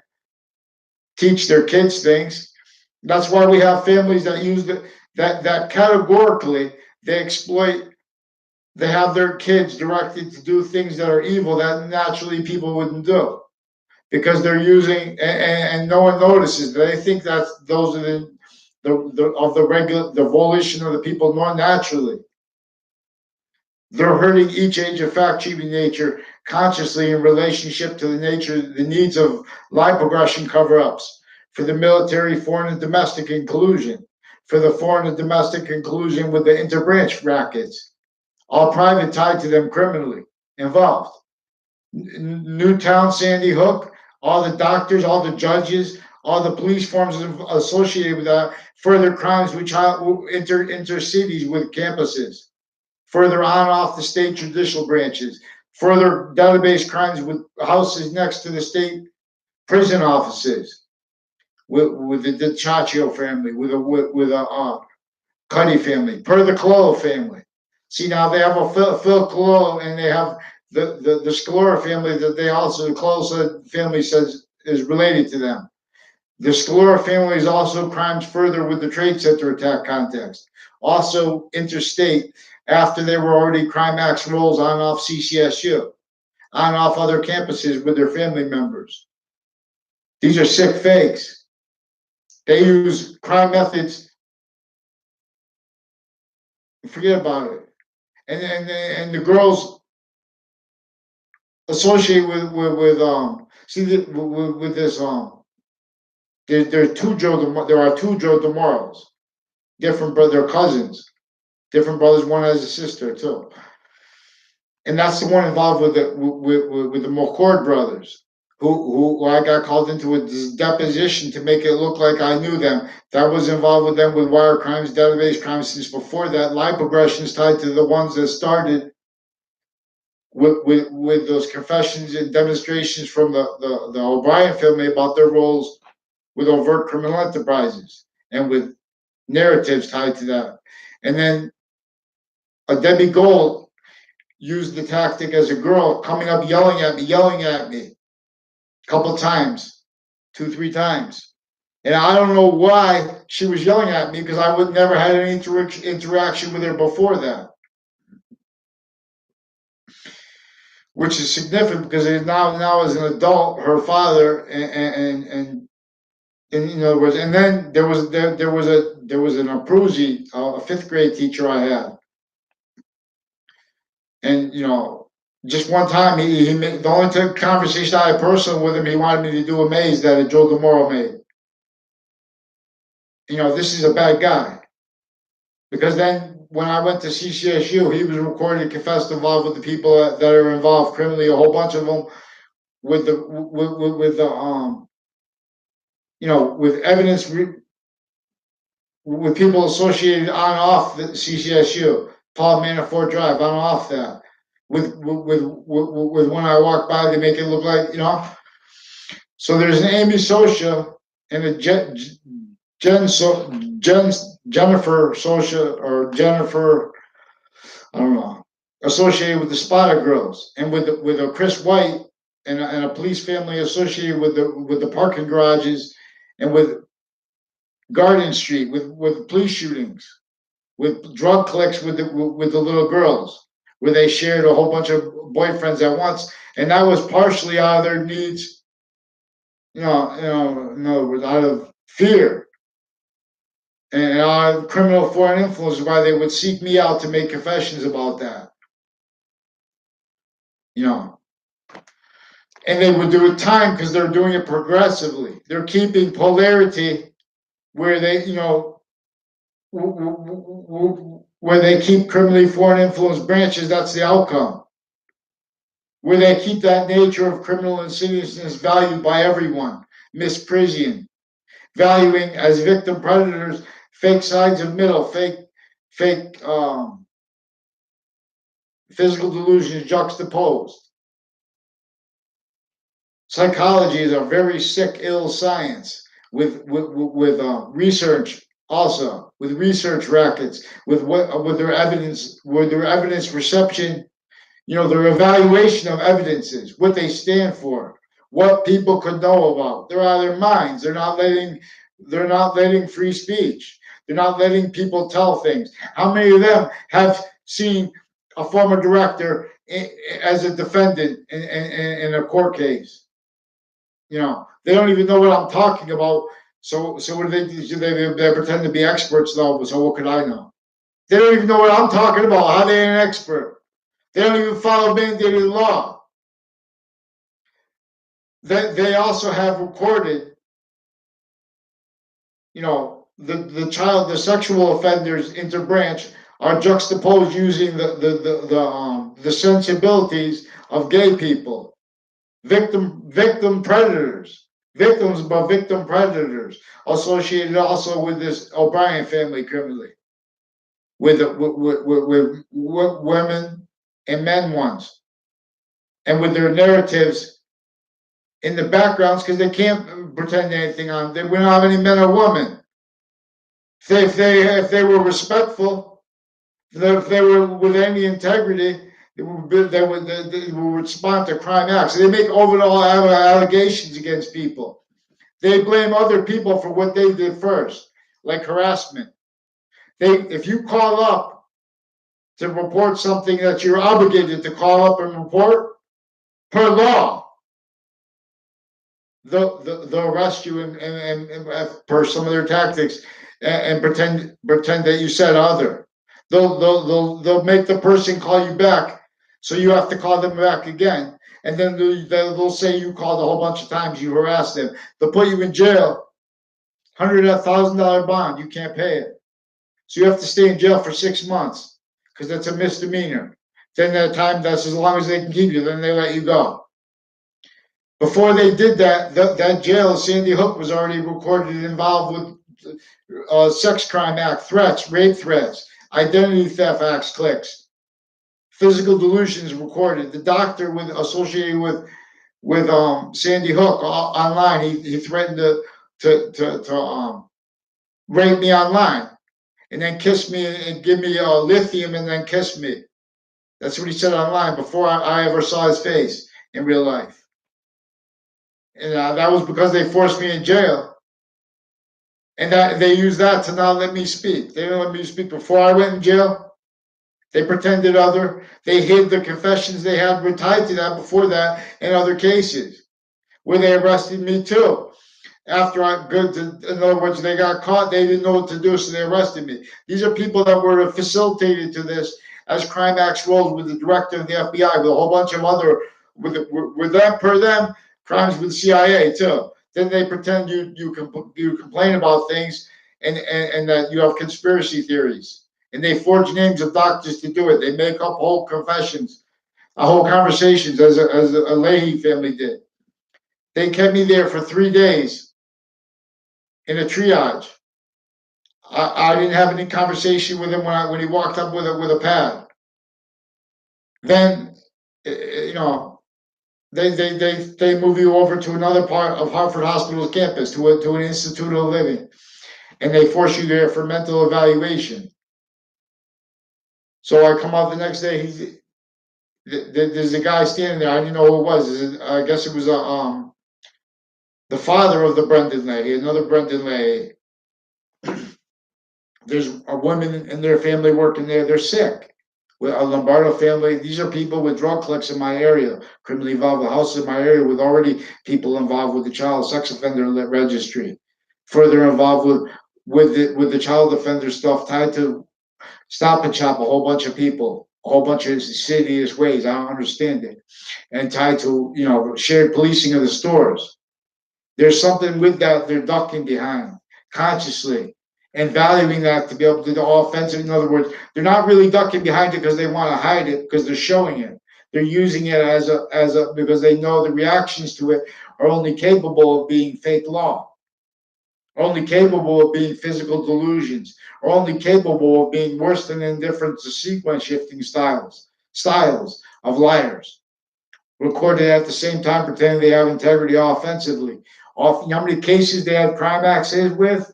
teach their kids things. That's why we have families that use that categorically they exploit. They have their kids directed to do things that are evil that naturally people wouldn't do because they're using and no one notices. They think that those are the volition of the people more naturally. They're hurting each age of fact-achieving nature consciously in relationship to the needs of lie progression cover-ups, for the military, foreign and domestic inclusion, for the foreign and domestic inclusion with the interbranch rackets, all private tied to them criminally involved. Newtown, Sandy Hook, all the doctors, all the judges, all the police forms associated with that, further crimes which enter cities with campuses, further on off the state judicial branches, further database crimes with houses next to the state prison offices, with the DiCiaccio family, with a Cuddy family, per the Collo family. See, now they have a Phil Collo, and they have the Scalora family that they also, the Collo family says is related to them. The Scalora family is also crimes further with the Trade Center attack context. Also interstate after they were already crime acts rolls on off CCSU, on off other campuses with their family members. These are sick fakes. They use crime methods. Forget about it. And the girls associated with this there are two Joe DeMorals, different brother cousins, different brothers. One has a sister too, and that's the one involved with the McCord brothers, who I got called into a deposition to make it look like I knew them. That was involved with them with wire crimes, database crimes since before that. Lie progressions tied to the ones that started with those confessions and demonstrations from the O'Brien family about their roles with overt criminal enterprises and with narratives tied to that. And then Debbie Gold used the tactic as a girl, coming up yelling at me a couple times, 2-3 times. And I don't know why she was yelling at me because I would never had any interaction with her before that. Which is significant because now as an adult, her father and in other words, and then there was an Abruzzi, a 5th grade teacher I had, and Just one time, he made the only conversation I had personal with him. He wanted me to do a maze that a Joe DeMoro made. This is a bad guy. Because then when I went to CCSU, he was recorded and confessed involved with the people that are involved criminally, a whole bunch of them with with evidence with people associated on and off the CCSU, Paul Manafort Drive, on and off that. With when I walk by, they make it look like. So there's an Amy Socia and a Jennifer Socia or Jennifer, I don't know, associated with the Spotter Girls, and with a Chris White and a police family associated with the parking garages, and with Garden Street, with police shootings, with drug clicks with the little girls, where they shared a whole bunch of boyfriends at once, and that was partially out of their needs, out of fear and out of criminal foreign influence, why they would seek me out to make confessions about that. And they would do it time because they're doing it progressively. They're keeping polarity where they, where they keep criminally foreign influence branches. That's the outcome. Where they keep that nature of criminal insidiousness valued by everyone, misprision, valuing as victim predators fake sides of middle, fake physical delusions juxtaposed. Psychology is a very sick, ill science with research, also with research rackets, with their evidence reception, their evaluation of evidences, what they stand for, what people could know about. They're out of their minds. They're not letting free speech. They're not letting people tell things. How many of them have seen a former director as a defendant in a court case? They don't even know what I'm talking about. So what do they do? They pretend to be experts though. So what could I know? They don't even know what I'm talking about. How are they an expert? They don't even follow mandated law. They also have recorded, the sexual offenders interbranch are juxtaposed using the sensibilities of gay people, victim predators, victims but victim predators, associated also with this O'Brien family criminally, with women and men ones, and with their narratives in the backgrounds because they can't pretend anything on. We don't have any men or women. If they were respectful, if they were with any integrity, they would respond to crime acts. They make overall allegations against people. They blame other people for what they did first, like harassment. If you call up to report something that you're obligated to call up and report per law, they'll arrest you and per some of their tactics and pretend that you said other. They'll make the person call you back, so you have to call them back again, and then they'll say you called a whole bunch of times, you harassed them. They'll put you in jail, $100,000 bond. You can't pay it, so you have to stay in jail for 6 months because that's a misdemeanor. Then that's as long as they can keep you. Then they let you go. Before they did that, that jail, Sandy Hook, was already recorded and involved with sex crime act threats, rape threats, identity theft acts, clicks, physical delusions recorded. The doctor associated with Sandy Hook online, he threatened to rape me online, and then kiss me and give me lithium and then kiss me. That's what he said online before I ever saw his face in real life. And that was because they forced me in jail. And that they used that to not let me speak. They didn't let me speak before I went in jail. They pretended they hid the confessions they had were tied to that before that in other cases where they arrested me too. In other words, they got caught, they didn't know what to do, so they arrested me. These are people that were facilitated to this, as crime acts roles with the director of the FBI, with a whole bunch of other, with them, per them, crimes with CIA too. Then they pretend you complain about things, and that you have conspiracy theories. And they forge names of doctors to do it. They make up whole confessions, whole conversations, as a Leahy family did. They kept me there for 3 days in a triage. I didn't have any conversation with him when he walked up with a pad. Then, you know, they move you over to another part of Hartford Hospital's campus, to an institute of living, and they force you there for mental evaluation. So I come out the next day. There's a guy standing there. I didn't know who it was. I guess it was the father of the Brendan Leahy, another Brendan Leahy. There's a woman in their family working there. They're sick. With a Lombardo family, these are people with drug cliques in my area, criminally involved with houses in my area, with already people involved with the child sex offender registry, further involved with the child offender stuff, tied to Stop and Shop, a whole bunch of people, a whole bunch of insidious ways. I don't understand it, and tied to shared policing of the stores. There's something with that they're ducking behind consciously, and valuing that to be able to do offensive. In other words, they're not really ducking behind it because they want to hide it, because they're showing it. They're using it as a because they know the reactions to it are only capable of being fake law, only capable of being physical delusions, or only capable of being worse than indifference to sequence shifting styles of liars, recorded at the same time pretending they have integrity offensively. You know how many cases they had crime access with?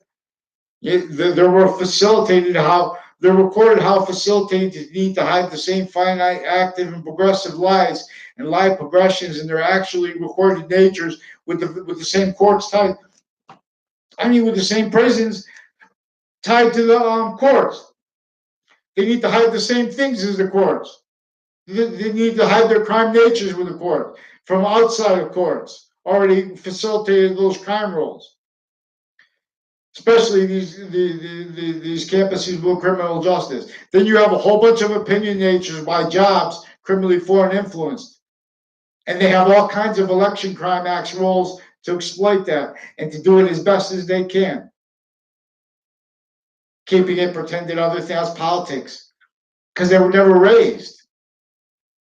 They were facilitated how they're recorded how facilitators need to hide the same finite, active, and progressive lies and lie progressions in their actually recorded natures with the same courts tied. I mean, with the same prisons tied to the courts. They need to hide the same things as the courts. They need to hide their crime natures with the court from outside of courts. Already facilitated those crime rolls, especially these campuses with criminal justice. Then you have a whole bunch of opinion natures by jobs, criminally foreign influenced, and they have all kinds of election crime acts roles to exploit that and to do it as best as they can, keeping it pretended other things, politics, because they were never raised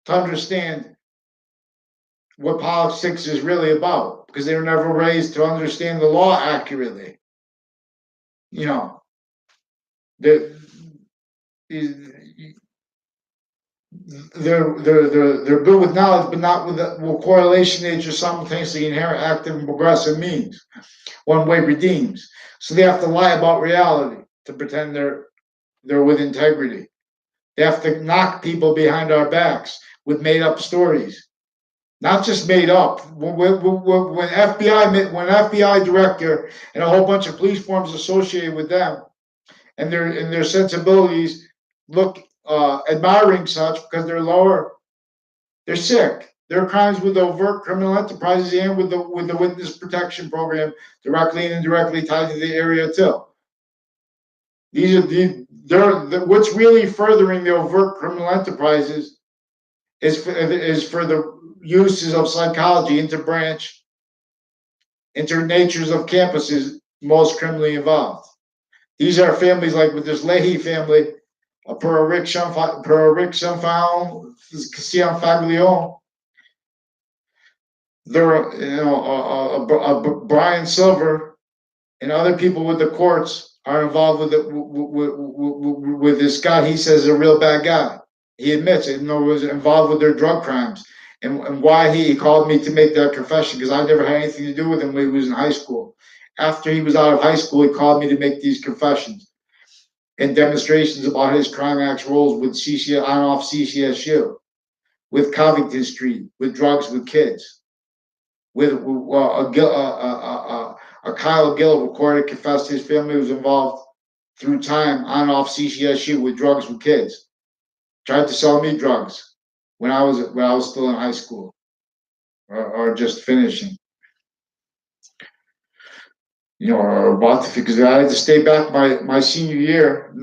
to understand what politics is really about, because they were never raised to understand the law accurately. You know, they're good with knowledge, but not with correlation nature simultaneously inherent, active, and progressive means. One way redeems. So they have to lie about reality to pretend they're with integrity. They have to knock people behind our backs with made up stories. Not just made up. When FBI director and a whole bunch of police forms associated with them and their sensibilities look admiring such because they're lower, they're sick. There are crimes with overt criminal enterprises and with the witness protection program directly and indirectly tied to the area too. What's really furthering the overt criminal enterprises is for the uses of psychology, internatures of campuses most criminally involved. These are families like with this Leahy family, per Rick Faglione. There are Brian Silver and other people with the courts are involved with this guy. He says is a real bad guy. He admits it. Was involved with their drug crimes. And why he called me to make that confession, because I never had anything to do with him when he was in high school. After he was out of high school, he called me to make these confessions and demonstrations about his crime acts roles with on-off CCSU, with Covington Street, with drugs with kids, with a Kyle Gill recorded confessed his family was involved through time on-off CCSU with drugs with kids. Tried to sell me drugs when I was still in high school or just finishing. Or about because I had to stay back my senior year,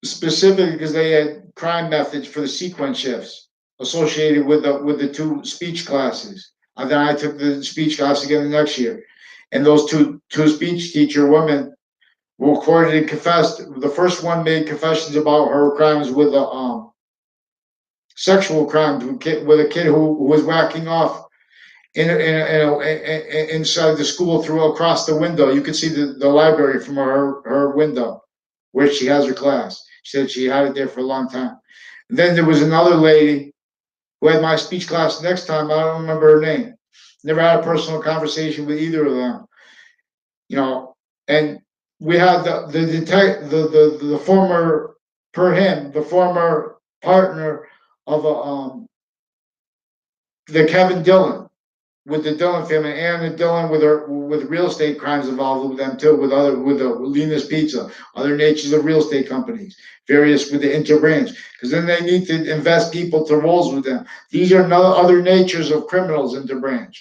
specifically because they had crime methods for the sequence shifts associated with the two speech classes. And then I took the speech class again the next year. And those two speech teacher women recorded and confessed. The first one made confessions about her crimes with sexual crimes with a kid who was whacking off inside the school through across the window. You could see the library from her window where she has her class. She said she had it there for a long time. And then there was another lady who had my speech class next time. I don't remember her name. Never had a personal conversation with either of them. You know, and we had the former the former partner of the Kevin Dillon with the Dillon family, and the Dillon with real estate crimes involved with them too, with the Lena's Pizza, other natures of real estate companies, various with the interbranch, because then they need to invest people to roles with them. These are other natures of criminals interbranch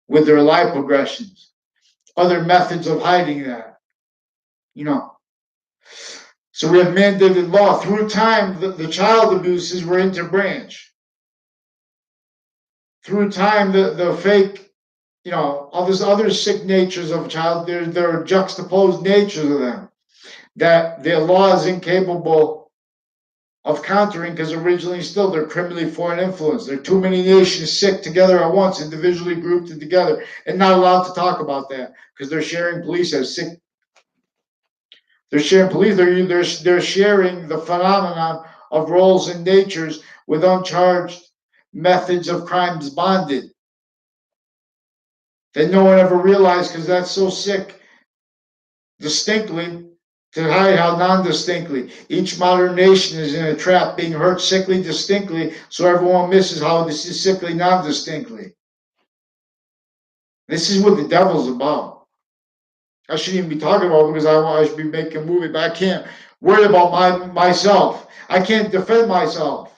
with their life progressions, other methods of hiding that, you know. So we have mandated law. Through time, the child abuses were interbranch. Through time, the fake, you know, all these other sick natures of a child, there are juxtaposed natures of them that the law is incapable of countering because originally still they're criminally foreign influence. There are too many nations sick together at once, individually grouped together, and not allowed to talk about that because they're sharing police as sick. They're sharing police. They're sharing the phenomenon of roles and natures with uncharged methods of crimes bonded that no one ever realized because that's so sick distinctly to hide how non-distinctly. Each modern nation is in a trap being hurt sickly distinctly so everyone misses how this is sickly non-distinctly. This is what the devil's about. I shouldn't even be talking about it because I should be making a movie, but I can't worry about myself. I can't defend myself.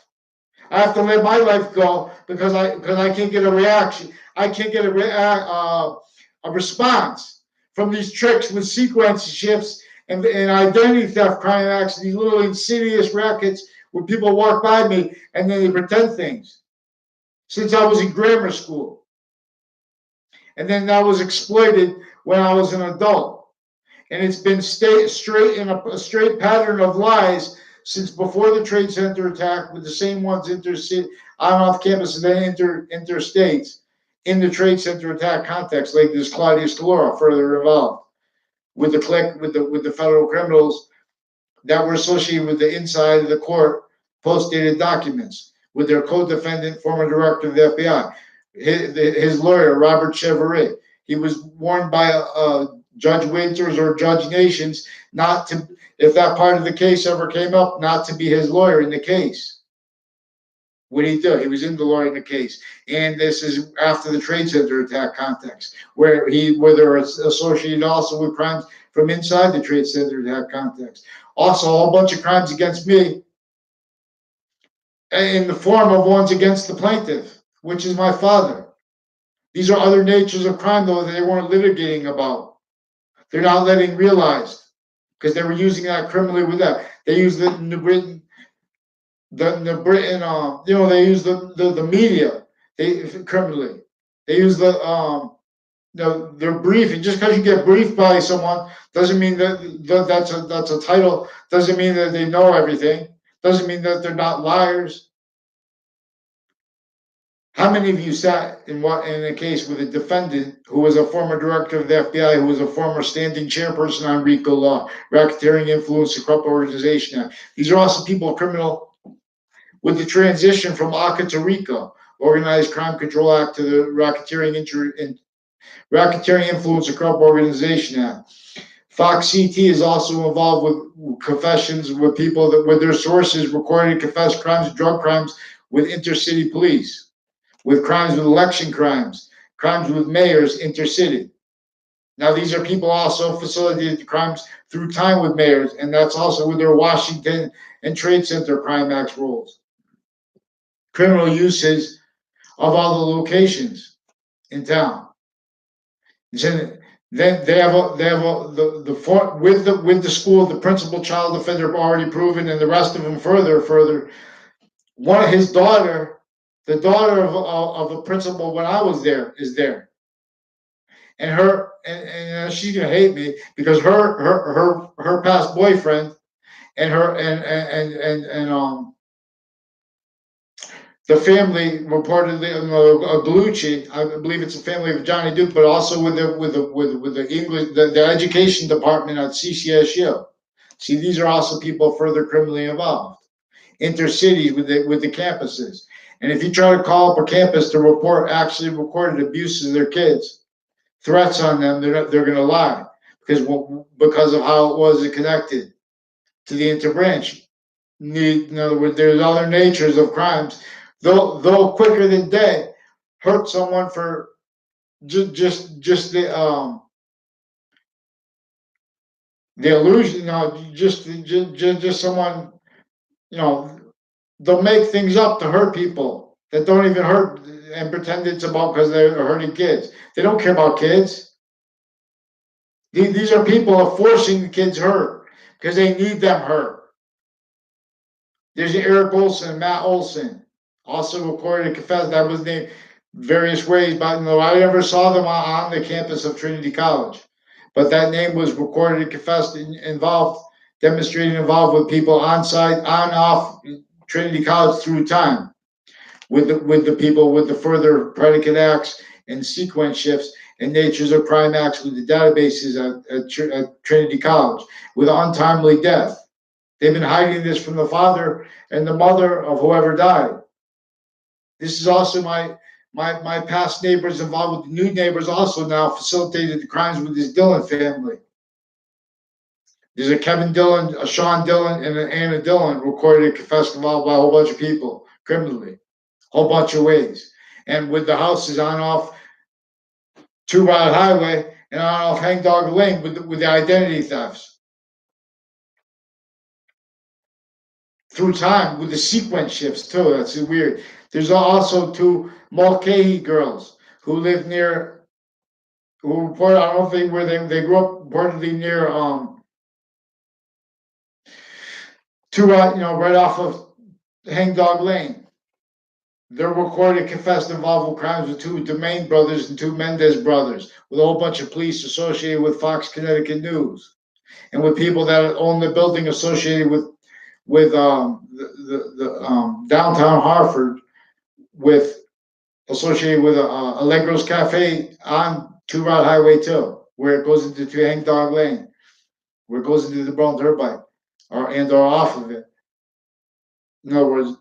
I have to let my life go because I can't get a reaction. I can't get a response from these tricks with sequence shifts and identity theft crime acts, these little insidious rackets where people walk by me and then they pretend things. Since I was in grammar school. And then that was exploited when I was an adult. And it's been straight in a straight pattern of lies since before the Trade Center attack, with the same ones on off campus and then interstates in the Trade Center attack context, like this Claudius Calora further involved with the clique with the federal criminals that were associated with the inside of the court post-dated documents with their co-defendant, former director of the FBI, his lawyer Robert Chevrolet. He was warned by Judge Winters or Judge Nations not to, if that part of the case ever came up, not to be his lawyer in the case. What did he do? He was in the lawyer in the case. And this is after the Trade Center attack context, where they're associated also with crimes from inside the Trade Center attack context. Also, a whole bunch of crimes against me in the form of ones against the plaintiff, which is my father. These are other natures of crime, though, that they weren't litigating about. They're not letting realized because they were using that criminally with that. They used it in Britain, you know, they use the media criminally. They use they're briefing. Just because you get briefed by someone doesn't mean that's a title. Doesn't mean that they know everything. Doesn't mean that they're not liars. How many of you sat in a case with a defendant who was a former director of the FBI, who was a former standing chairperson on RICO law, Racketeering Influence and Corrupt Organization Act? These are also people criminal with the transition from ACA to RICO, Organized Crime Control Act, to the Racketeering Influence and Corrupt Organization Act. Fox CT is also involved with confessions with people that with their sources recorded confessed crimes, drug crimes with intercity police, with crimes with election crimes, crimes with mayors intercity. Now, these are people also facilitated crimes through time with mayors, and that's also with their Washington and Trade Center crime acts rules. Criminal uses of all the locations in town. Then with the school, the principal child offender already proven, and the rest of them further. One of his daughter, the daughter of a principal when I was there, is there, and she's gonna hate me because her past boyfriend and her and the family reportedly, Galucci, I believe it's a family of Johnny Duke, but also with the English, the education department at CCSU. See, these are also people further criminally involved, intercities with the campuses. And if you try to call up a campus to report actually recorded abuses of their kids, threats on them, they're going to lie because of how it was connected to the interbranch. In other words, there's other natures of crimes. Though quicker than dead, hurt someone for just the illusion. Just someone. You know, they'll make things up to hurt people that don't even hurt and pretend it's about because they're hurting kids. They don't care about kids. These are people who are forcing the kids hurt because they need them hurt. There's Eric Olson and Matt Olson, also recorded and confessed. That was named various ways, but no, I never saw them on the campus of Trinity College. But that name was recorded and confessed, involved, demonstrating involved with people on site, on off Trinity College through time, with the people with the further predicate acts and sequence shifts and natures of crime acts with the databases at Trinity College, with untimely death. They've been hiding this from the father and the mother of whoever died. This is also my past neighbors involved with the new neighbors also now facilitated the crimes with this Dillon family. There's a Kevin Dillon, a Sean Dillon, and an Anna Dillon recorded and confessed involved by a whole bunch of people criminally, a whole bunch of ways. And with the houses on off Two Rod Highway and on off Hangdog Lane with the identity thefts. Through time with the sequence shifts too. That's weird. There's also two Mulcahy girls who live near, who report. I don't think where they grew up reportedly near two right off of Hangdog Lane. They're recorded confessed involved with crimes with two Domain brothers and two Mendez brothers, with a whole bunch of police associated with Fox Connecticut News, and with people that own the building associated with the downtown Hartford, with associated with Allegro's Cafe on Two Rod Highway 2, where it goes into Hangdog Lane, where it goes into the Brown Turnpike, or off of it. In other words,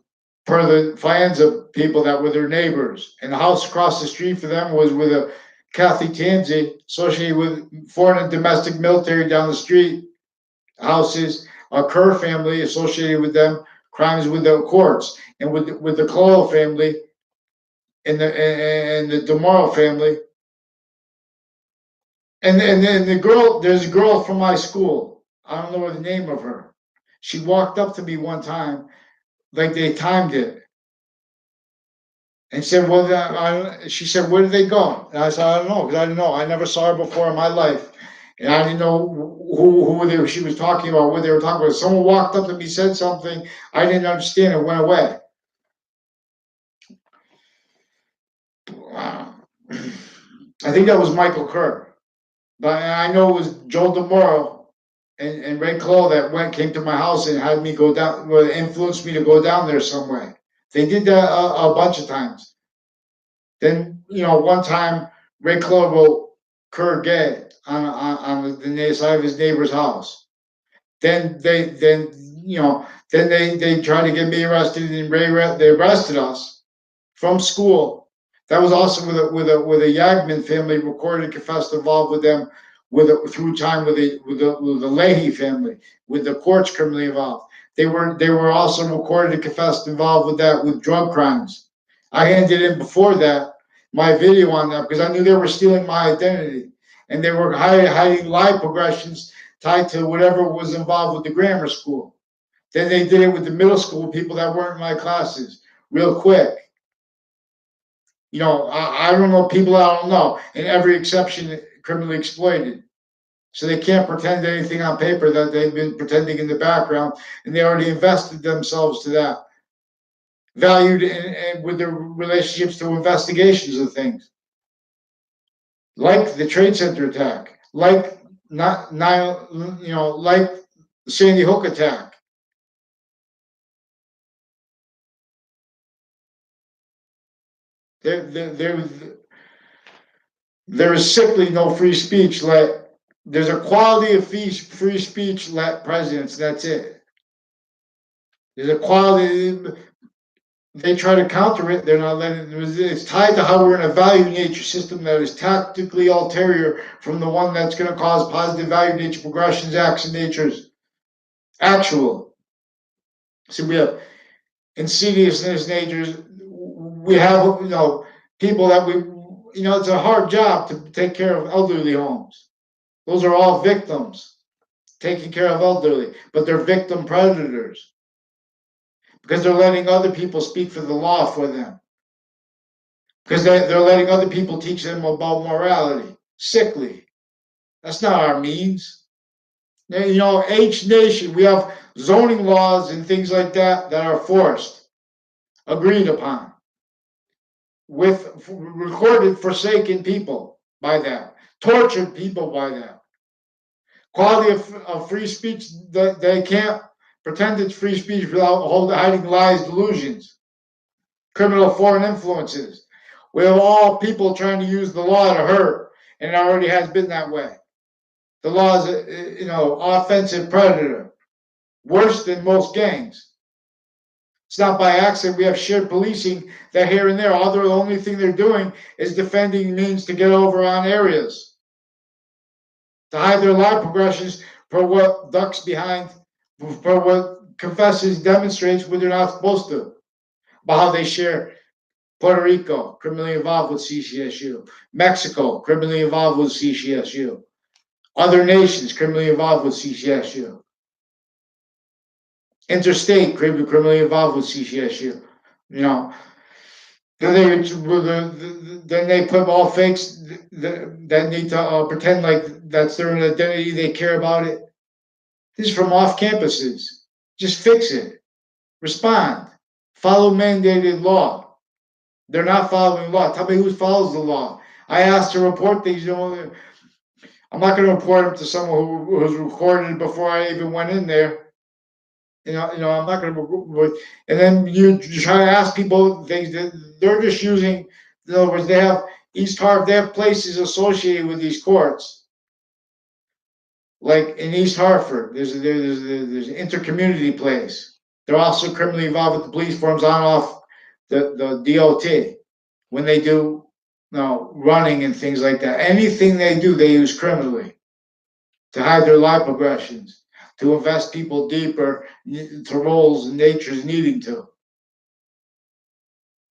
per the plans of people that were their neighbors, and the house across the street for them was with a Kathy Tansey associated with foreign and domestic military down the street houses, a Kerr family associated with them, crimes with the courts, and with the Cole family and the DeMorrow family. And then the girl, there's a girl from my school. I don't know the name of her. She walked up to me one time, like they timed it, and said, "Well," she said, "Where did they go?" And I said, "I don't know, because I didn't know. I never saw her before in my life, and I didn't know she was talking about, what they were talking about." Someone walked up to me, said something, I didn't understand, it went away. I think that was Michael Kerr. But I know it was Joe DeMoro and Ray Clow that came to my house and had me go down, influenced me to go down there some way. They did that a bunch of times. Then, one time Ray Clow wrote Kerr gay on the side of his neighbor's house. Then they tried to get me arrested, and they arrested us from school. That was also with a Yagman family, recorded and confessed involved with them through time with the Leahy family, with the courts criminally involved. They were also recorded and confessed involved with that, with drug crimes. I handed in before that my video on that because I knew they were stealing my identity, and they were hiding live progressions tied to whatever was involved with the grammar school. Then they did it with the middle school people that weren't in my classes real quick. I don't know people I don't know. And every exception criminally exploited. So they can't pretend anything on paper that they've been pretending in the background, and they already invested themselves to that, valued with their relationships to investigations of things, like the Trade Center attack, like like the Sandy Hook attack. There, there is simply no free speech. There's a quality of free speech let presidents. That's it. There's a quality. They try to counter it. They're not letting. It's tied to how we're in a value nature system that is tactically ulterior from the one that's going to cause positive value nature progressions, action natures, actual. So we have insidiousness natures. We have people that it's a hard job to take care of elderly homes. Those are all victims taking care of elderly, but they're victim predators because they're letting other people speak for the law for them. Because they're letting other people teach them about morality. Sickly. That's not our means. Each nation, we have zoning laws and things like that that are forced, agreed upon, with recorded forsaken people by that, tortured people by that. Quality of free speech, that they can't pretend it's free speech without hiding lies, delusions, criminal foreign influences. We have all people trying to use the law to hurt, and it already has been that way. The law is, offensive predator, worse than most gangs. It's not by accident we have shared policing that here and there, although the only thing they're doing is defending means to get over on areas, to hide their lie progressions for what ducks behind, for what confesses demonstrates what they're not supposed to, about how they share Puerto Rico, criminally involved with CCSU. Mexico, criminally involved with CCSU. Other nations, criminally involved with CCSU. Interstate, criminally involved with CCSU. Then they put all fakes that need to pretend like that's their identity, they care about it. This is from off campuses. Just fix it. Respond. Follow mandated law. They're not following law. Tell me who follows the law. I asked to report things. I'm not going to report them to someone who was recorded before I even went in there. I'm not going to. And then you try to ask people things that they're just using. In other words, they have East Hartford. They have places associated with these courts. Like in East Hartford, there's an intercommunity place. They're also criminally involved with the police forms on and off the DOT when they do running and things like that. Anything they do, they use criminally to hide their life progressions, to invest people deeper to roles and natures needing to.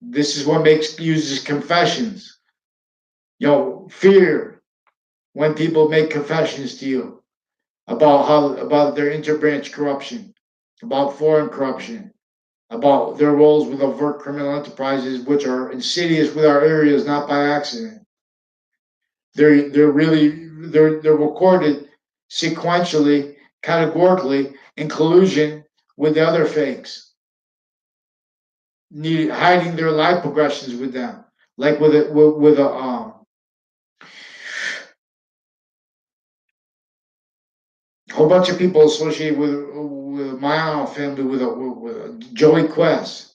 This is what uses confessions. Fear when people make confessions to you about their interbranch corruption, about foreign corruption, about their roles with overt criminal enterprises, which are insidious with our areas, not by accident. They're recorded sequentially, categorically, in collusion with the other fakes, hiding their life progressions with them, like with a whole bunch of people associated with my own family, with Joey Quest,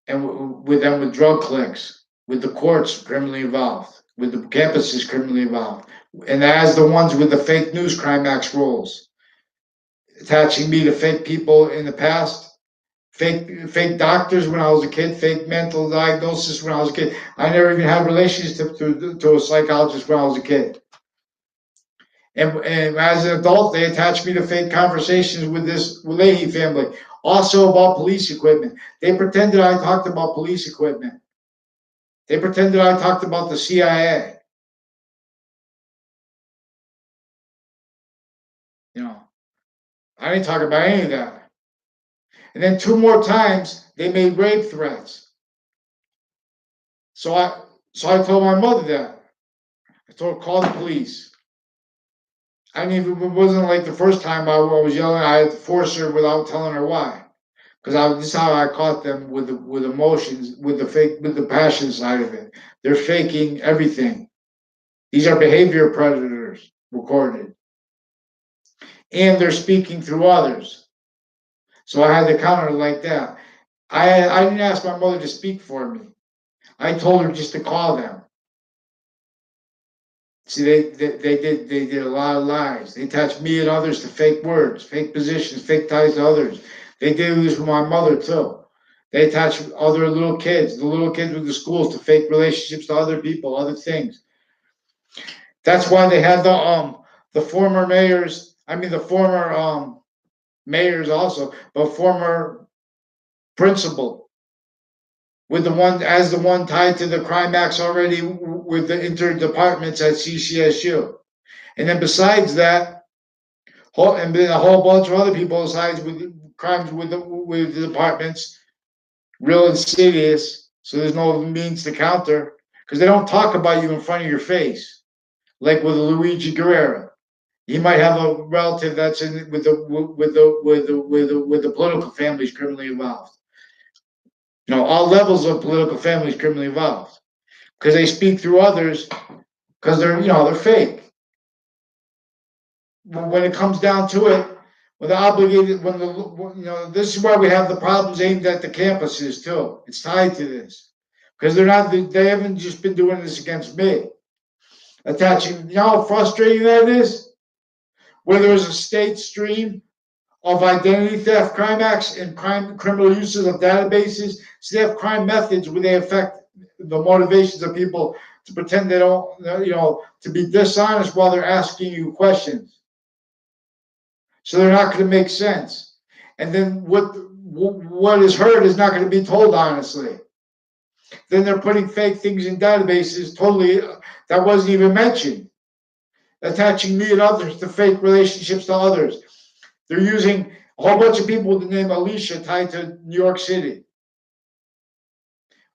and with them with drug cliques, with the courts criminally involved, with the campuses criminally involved, and as the ones with the fake news crime acts roles, attaching me to fake people in the past, fake doctors when I was a kid, fake mental diagnosis when I was a kid. I never even had relationship to a psychologist when I was a kid. And as an adult, they attached me to fake conversations with this Leahy family, also about police equipment. They pretended I talked about police equipment. They pretended I talked about the CIA. I didn't talk about any of that. And then 2 more times, they made rape threats. So I told my mother that. I told her, call the police. I didn't even, it wasn't like the first time I was yelling, I had to force her without telling her why. Because this is how I caught them with emotions, with the passion side of it. They're faking everything. These are behavior predators recorded. And they're speaking through others. So I had to counter like that. I didn't ask my mother to speak for me. I told her just to call them. See, they did a lot of lies. They attached me and others to fake words, fake positions, fake ties to others. They did this with my mother too. They attached other little kids, the little kids with the schools, to fake relationships to other people, other things. That's why they had the former mayors. I mean the former mayors also, but former principal with the one tied to the crime acts already with the interdepartments at CCSU. And then besides that, and then a whole bunch of other people besides with crimes with the departments, real insidious. So there's no means to counter because they don't talk about you in front of your face, like with Luigi Guerrero. He might have a relative that's in with the political families criminally involved. You know, all levels of political families criminally involved because they speak through others because they're fake. When it comes down to it, when the obligated, this is why we have the problems aimed at the campuses too. It's tied to this because they haven't just been doing this against me, attaching. You know how frustrating that is. Where there's a state stream of identity theft, crime acts, and criminal uses of databases. So they have crime methods where they affect the motivations of people to pretend they don't, to be dishonest while they're asking you questions. So they're not going to make sense. And then what is heard is not going to be told honestly. Then they're putting fake things in databases totally that wasn't even mentioned, attaching me and others to fake relationships to others. They're using a whole bunch of people with the name Alicia tied to New York City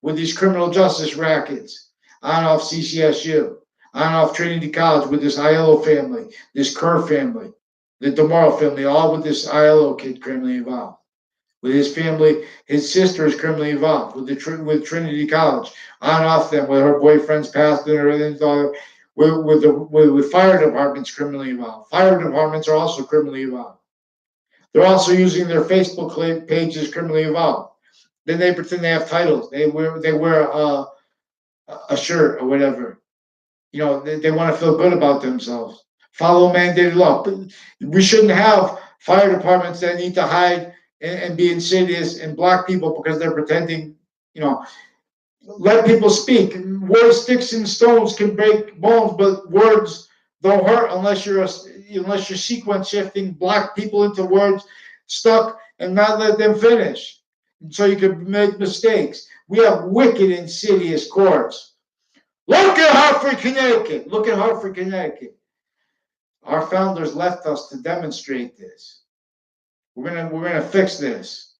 with these criminal justice rackets on off CCSU, on off Trinity College with this Aiello family, this Kerr family, the DeMauro family, all with this Aiello kid criminally involved. With his family, his sister is criminally involved with Trinity College, on off them, with her boyfriend's past and everything. With fire departments criminally involved. Fire departments are also criminally involved. They're also using their Facebook pages criminally involved. Then they pretend they have titles. They wear a shirt or whatever. They want to feel good about themselves. Follow mandated law. But we shouldn't have fire departments that need to hide and be insidious and block people because they're pretending. Let people speak. Words, sticks, and stones can break bones, but words don't hurt unless you're sequence shifting, block people into words stuck, and not let them finish. And so you can make mistakes. We have wicked, insidious courts. Look at Hartford, Connecticut. Look at Hartford, Connecticut. Our founders left us to demonstrate this. We're gonna fix this.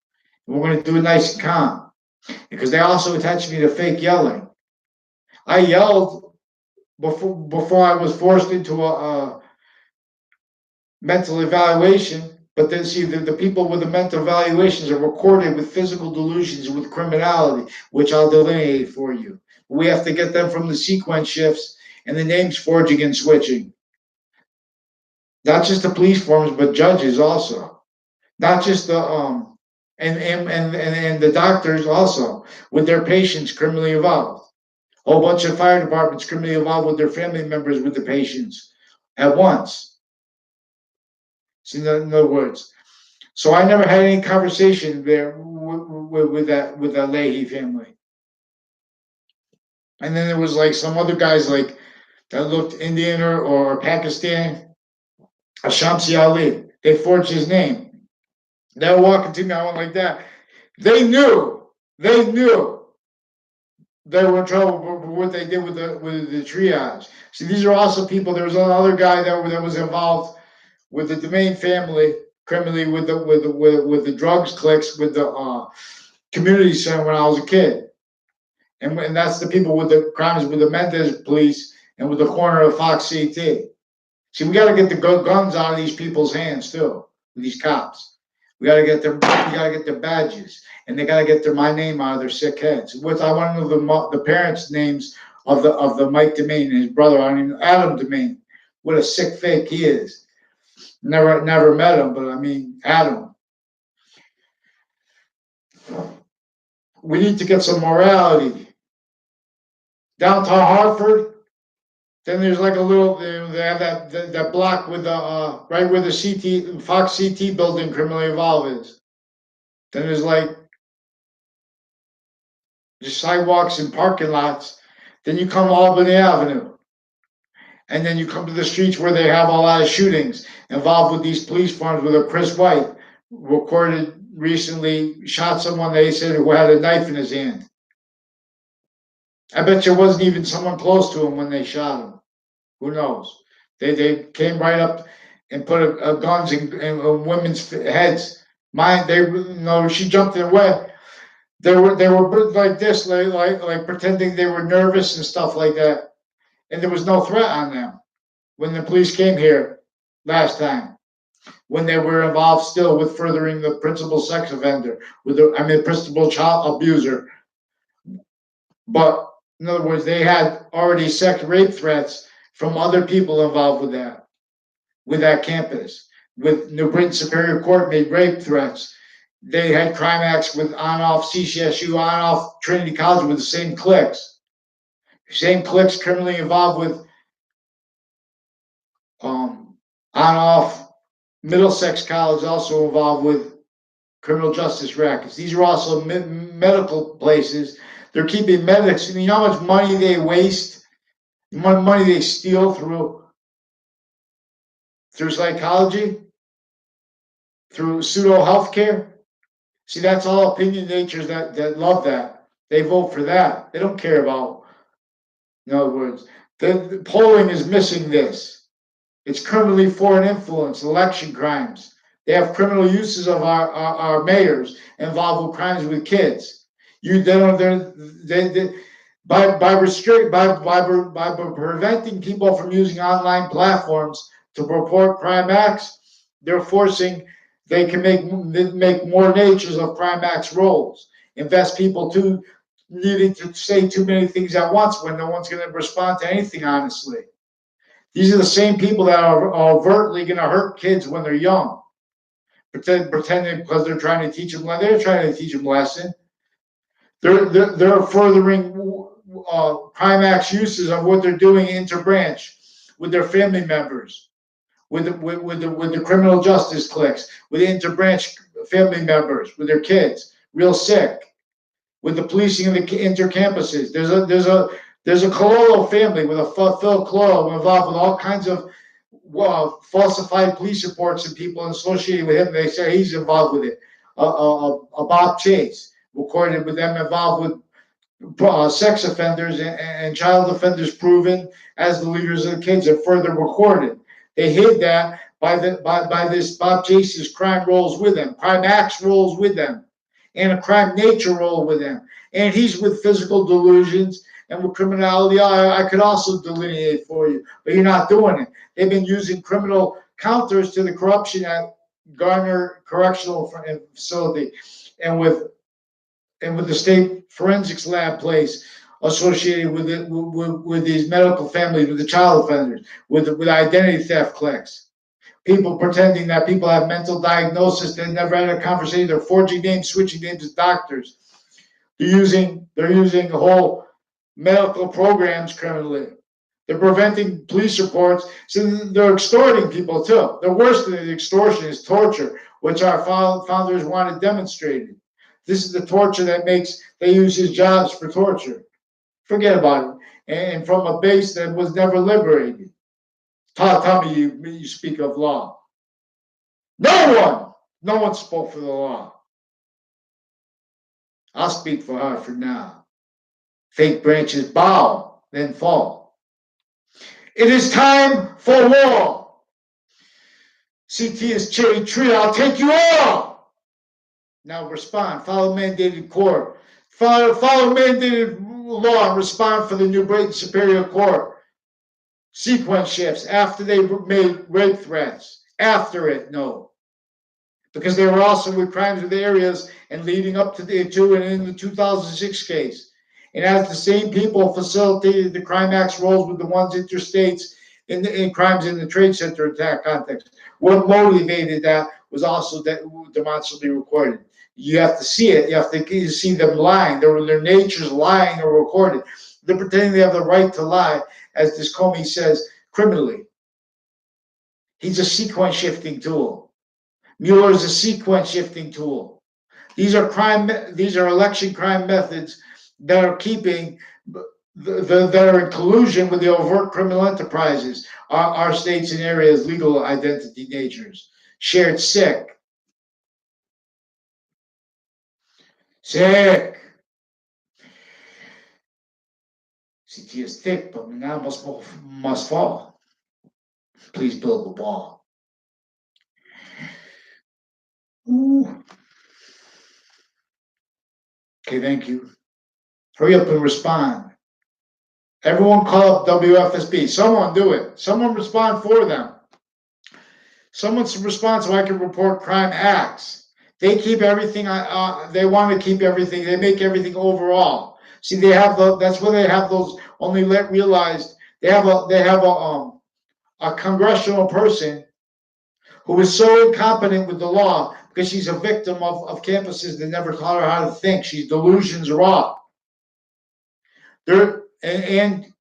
We're gonna do it nice and calm. Because they also attached me to fake yelling. I yelled before I was forced into a mental evaluation. But then see, the people with the mental evaluations are recorded with physical delusions with criminality, which I'll delineate for you. We have to get them from the sequence shifts and the names forging and switching. Not just the police forms, but judges also. Not just the and the doctors also with their patients criminally involved. A whole bunch of fire departments criminally involved with their family members with the patients at once. So in other words, so I never had any conversation there with that Leahy family. And then there was like some other guys like that looked Indian or Pakistani, Shamsi Ali. They forged his name. They were walking to me. I went like that. They knew they were in trouble for what they did with the triage. See, these are also people. There was another guy that was involved with the Domain family criminally with the drugs clicks with the community center when I was a kid, and that's the people with the crimes with the Mendez police and with the corner of Fox CT. See, we got to get the guns out of these people's hands too. These cops, we got to get their badges, and they got to get their my name out of their sick heads. With I want to know the parents' names of the Mike Demain and his brother. I don't even Adam Demain. What a sick fake he is. Never met him, but I mean Adam. We need to get some morality. Downtown Hartford, then there's like a little, they have that block with the, right where the Fox CT building criminally involved is. Then there's like just sidewalks and parking lots. Then you come to Albany Avenue. And then you come to the streets where they have a lot of shootings involved with these police forms with a Chris White recorded recently, shot someone they said who had a knife in his hand. I bet you it wasn't even someone close to him when they shot him. Who knows? They came right up and put guns in women's heads. She jumped in the way. They were like this, like pretending they were nervous and stuff like that. And there was no threat on them when the police came here last time. When they were involved still with furthering the principal sex offender, principal child abuser. But in other words, they had already sex rape threats from other people involved with that campus. With New Britain Superior Court made rape threats. They had crime acts with on-off CCSU, on-off Trinity College with the same cliques. Same cliques criminally involved with on-off Middlesex College, also involved with criminal justice rackets. These are also medical places. They're keeping medics. You know how much money they waste, how much money they steal through psychology, through pseudo healthcare. See, that's all opinion natures that love that. They vote for that. They don't care about, in other words, the polling is missing this. It's criminally foreign influence, election crimes. They have criminal uses of our mayors involved with crimes with kids. By preventing people from using online platforms to report crime acts, they're forcing they can make more natures of crime acts roles. Invest people too needing to say too many things at once when no one's going to respond to anything honestly. These are the same people that are overtly going to hurt kids when they're young, pretending because they're trying to teach them. They're trying to teach them lesson. They're furthering crime acts uses of what they're doing interbranch with their family members, with the criminal justice cliques, with interbranch family members, with their kids, real sick, with the policing of the intercampuses. There's a Cololo family with a Phil Cololo involved with all kinds of falsified police reports and people associated with him. They say he's involved with it. A Bob Chase recorded with them involved with sex offenders and child offenders proven as the leaders of the kids and further recorded. They hid that by this Bob Chase's crime rolls with them, crime acts rolls with them, and a crime nature roll with them. And he's with physical delusions and with criminality. I could also delineate for you, but you're not doing it. They've been using criminal counters to the corruption at Garner Correctional Facility and with the state forensics lab place associated with it, with these medical families, with the child offenders, with identity theft cliques. People pretending that people have mental diagnosis, they never had a conversation. They're forging names, switching names as doctors. They're using whole medical programs criminally. They're preventing police reports. So they're extorting people too. The worst of the extortion is torture, which our founders wanted demonstrated. This is the torture that they use his jobs for torture. Forget about it. And from a base that was never liberated. Tell me you speak of law. No one spoke for the law. I'll speak for Hartford now. Fake branches bow, then fall. It is time for war. CT is cherry tree, I'll take you all. Now respond, follow mandated court. Follow mandated law and respond for the New Britain Superior Court. Sequence shifts after they made rape threats. After it, no. Because they were also with crimes with areas and leading up to and in the 2006 case. And as the same people facilitated the crime acts roles with the ones interstates in crimes in the trade center attack context. What motivated that was also demonstrably recorded. You have to see it. You have to see them lying. Their natures lying or recorded. They're pretending they have the right to lie, as this Comey says, criminally. He's a sequence shifting tool. Mueller is a sequence shifting tool. These are election crime methods that are keeping that are in collusion with the overt criminal enterprises, our states and areas, legal identity natures. Shared sick. Sick. CT is thick, but now must fall. Please build the wall. Ooh. Okay, thank you. Hurry up and respond. Everyone call up WFSB. Someone do it. Someone respond for them. Someone respond so I can report crime acts. They keep everything. They want to keep everything. They make everything overall. See, they have that's where they have those. Only let realized they have a congressional person who is so incompetent with the law because she's a victim of campuses that never taught her how to think. She's delusions raw. And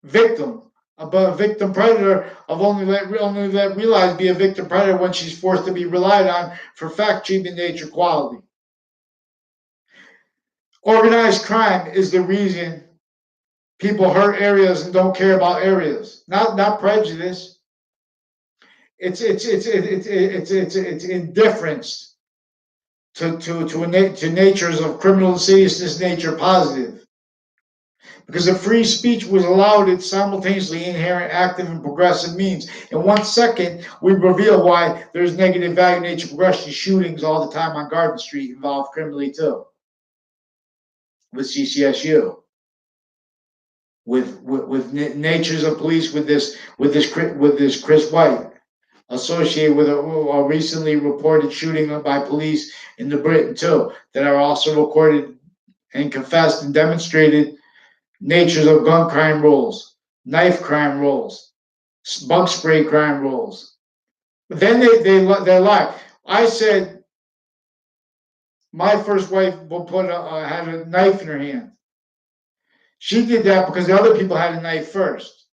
victim, a victim predator of only let realize be a victim predator when she's forced to be relied on for fact, treatment, nature, quality. Organized crime is the reason people hurt areas and don't care about areas. Not prejudice. It's indifference to natures of criminal seriousness nature positive. Because if free speech was allowed, it's simultaneously inherent, active, and progressive means. In 1 second, we reveal why there's negative value nature progression shootings all the time on Garden Street involved criminally too. With CCSU. With natures of police with this Chris White associated with a recently reported shooting by police in the Britain too that are also recorded and confessed and demonstrated natures of gun crime rules, knife crime rules, bug spray crime rules. But then they lie. I said my first wife had a knife in her hand. She did that because the other people had a knife first.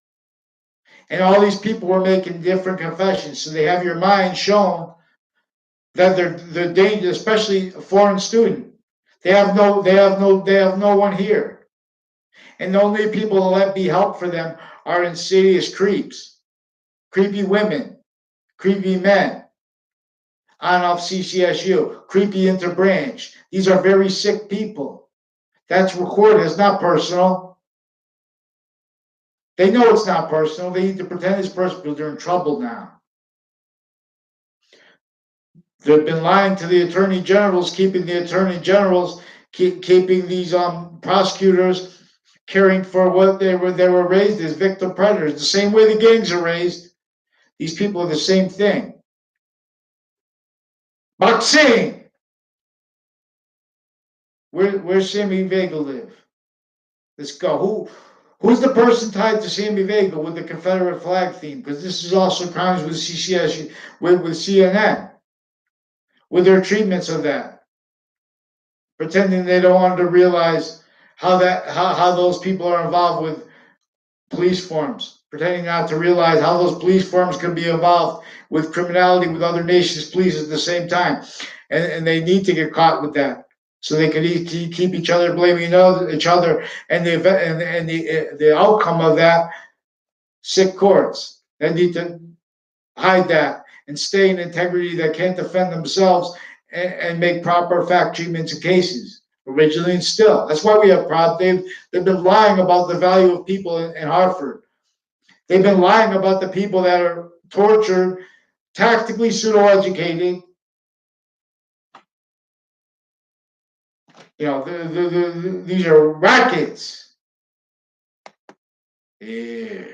And all these people were making different confessions. So they have your mind shown that they're dangerous, especially a foreign student. They have no one here. And the only people that let be help for them are insidious creeps, creepy women, creepy men, on off CCSU, creepy interbranch. These are very sick people. That's recorded. It's not personal. They know it's not personal. They need to pretend it's personal because they're in trouble now. They've been lying to the attorney generals, keeping the attorney generals, keeping these prosecutors caring for what they were raised as victim predators. The same way the gangs are raised, these people are the same thing. Boxing. Where's Sammy Vega live? Let's go. Who's the person tied to Sammy Vega with the Confederate flag theme? Because this is also crimes with CCS, with CNN, with their treatments of that, pretending they don't want to realize how those people are involved with police forms, pretending not to realize how those police forms can be involved with criminality with other nations' police at the same time, and they need to get caught with that. So they can keep each other blaming each other, and the outcome of that, sick courts that need to hide that and stay in integrity that can't defend themselves and make proper fact treatments in cases. Originally and still, that's why we have problems. They've been lying about the value of people in Hartford. They've been lying about the people that are tortured, tactically pseudo-educated. These are rackets. Yeah.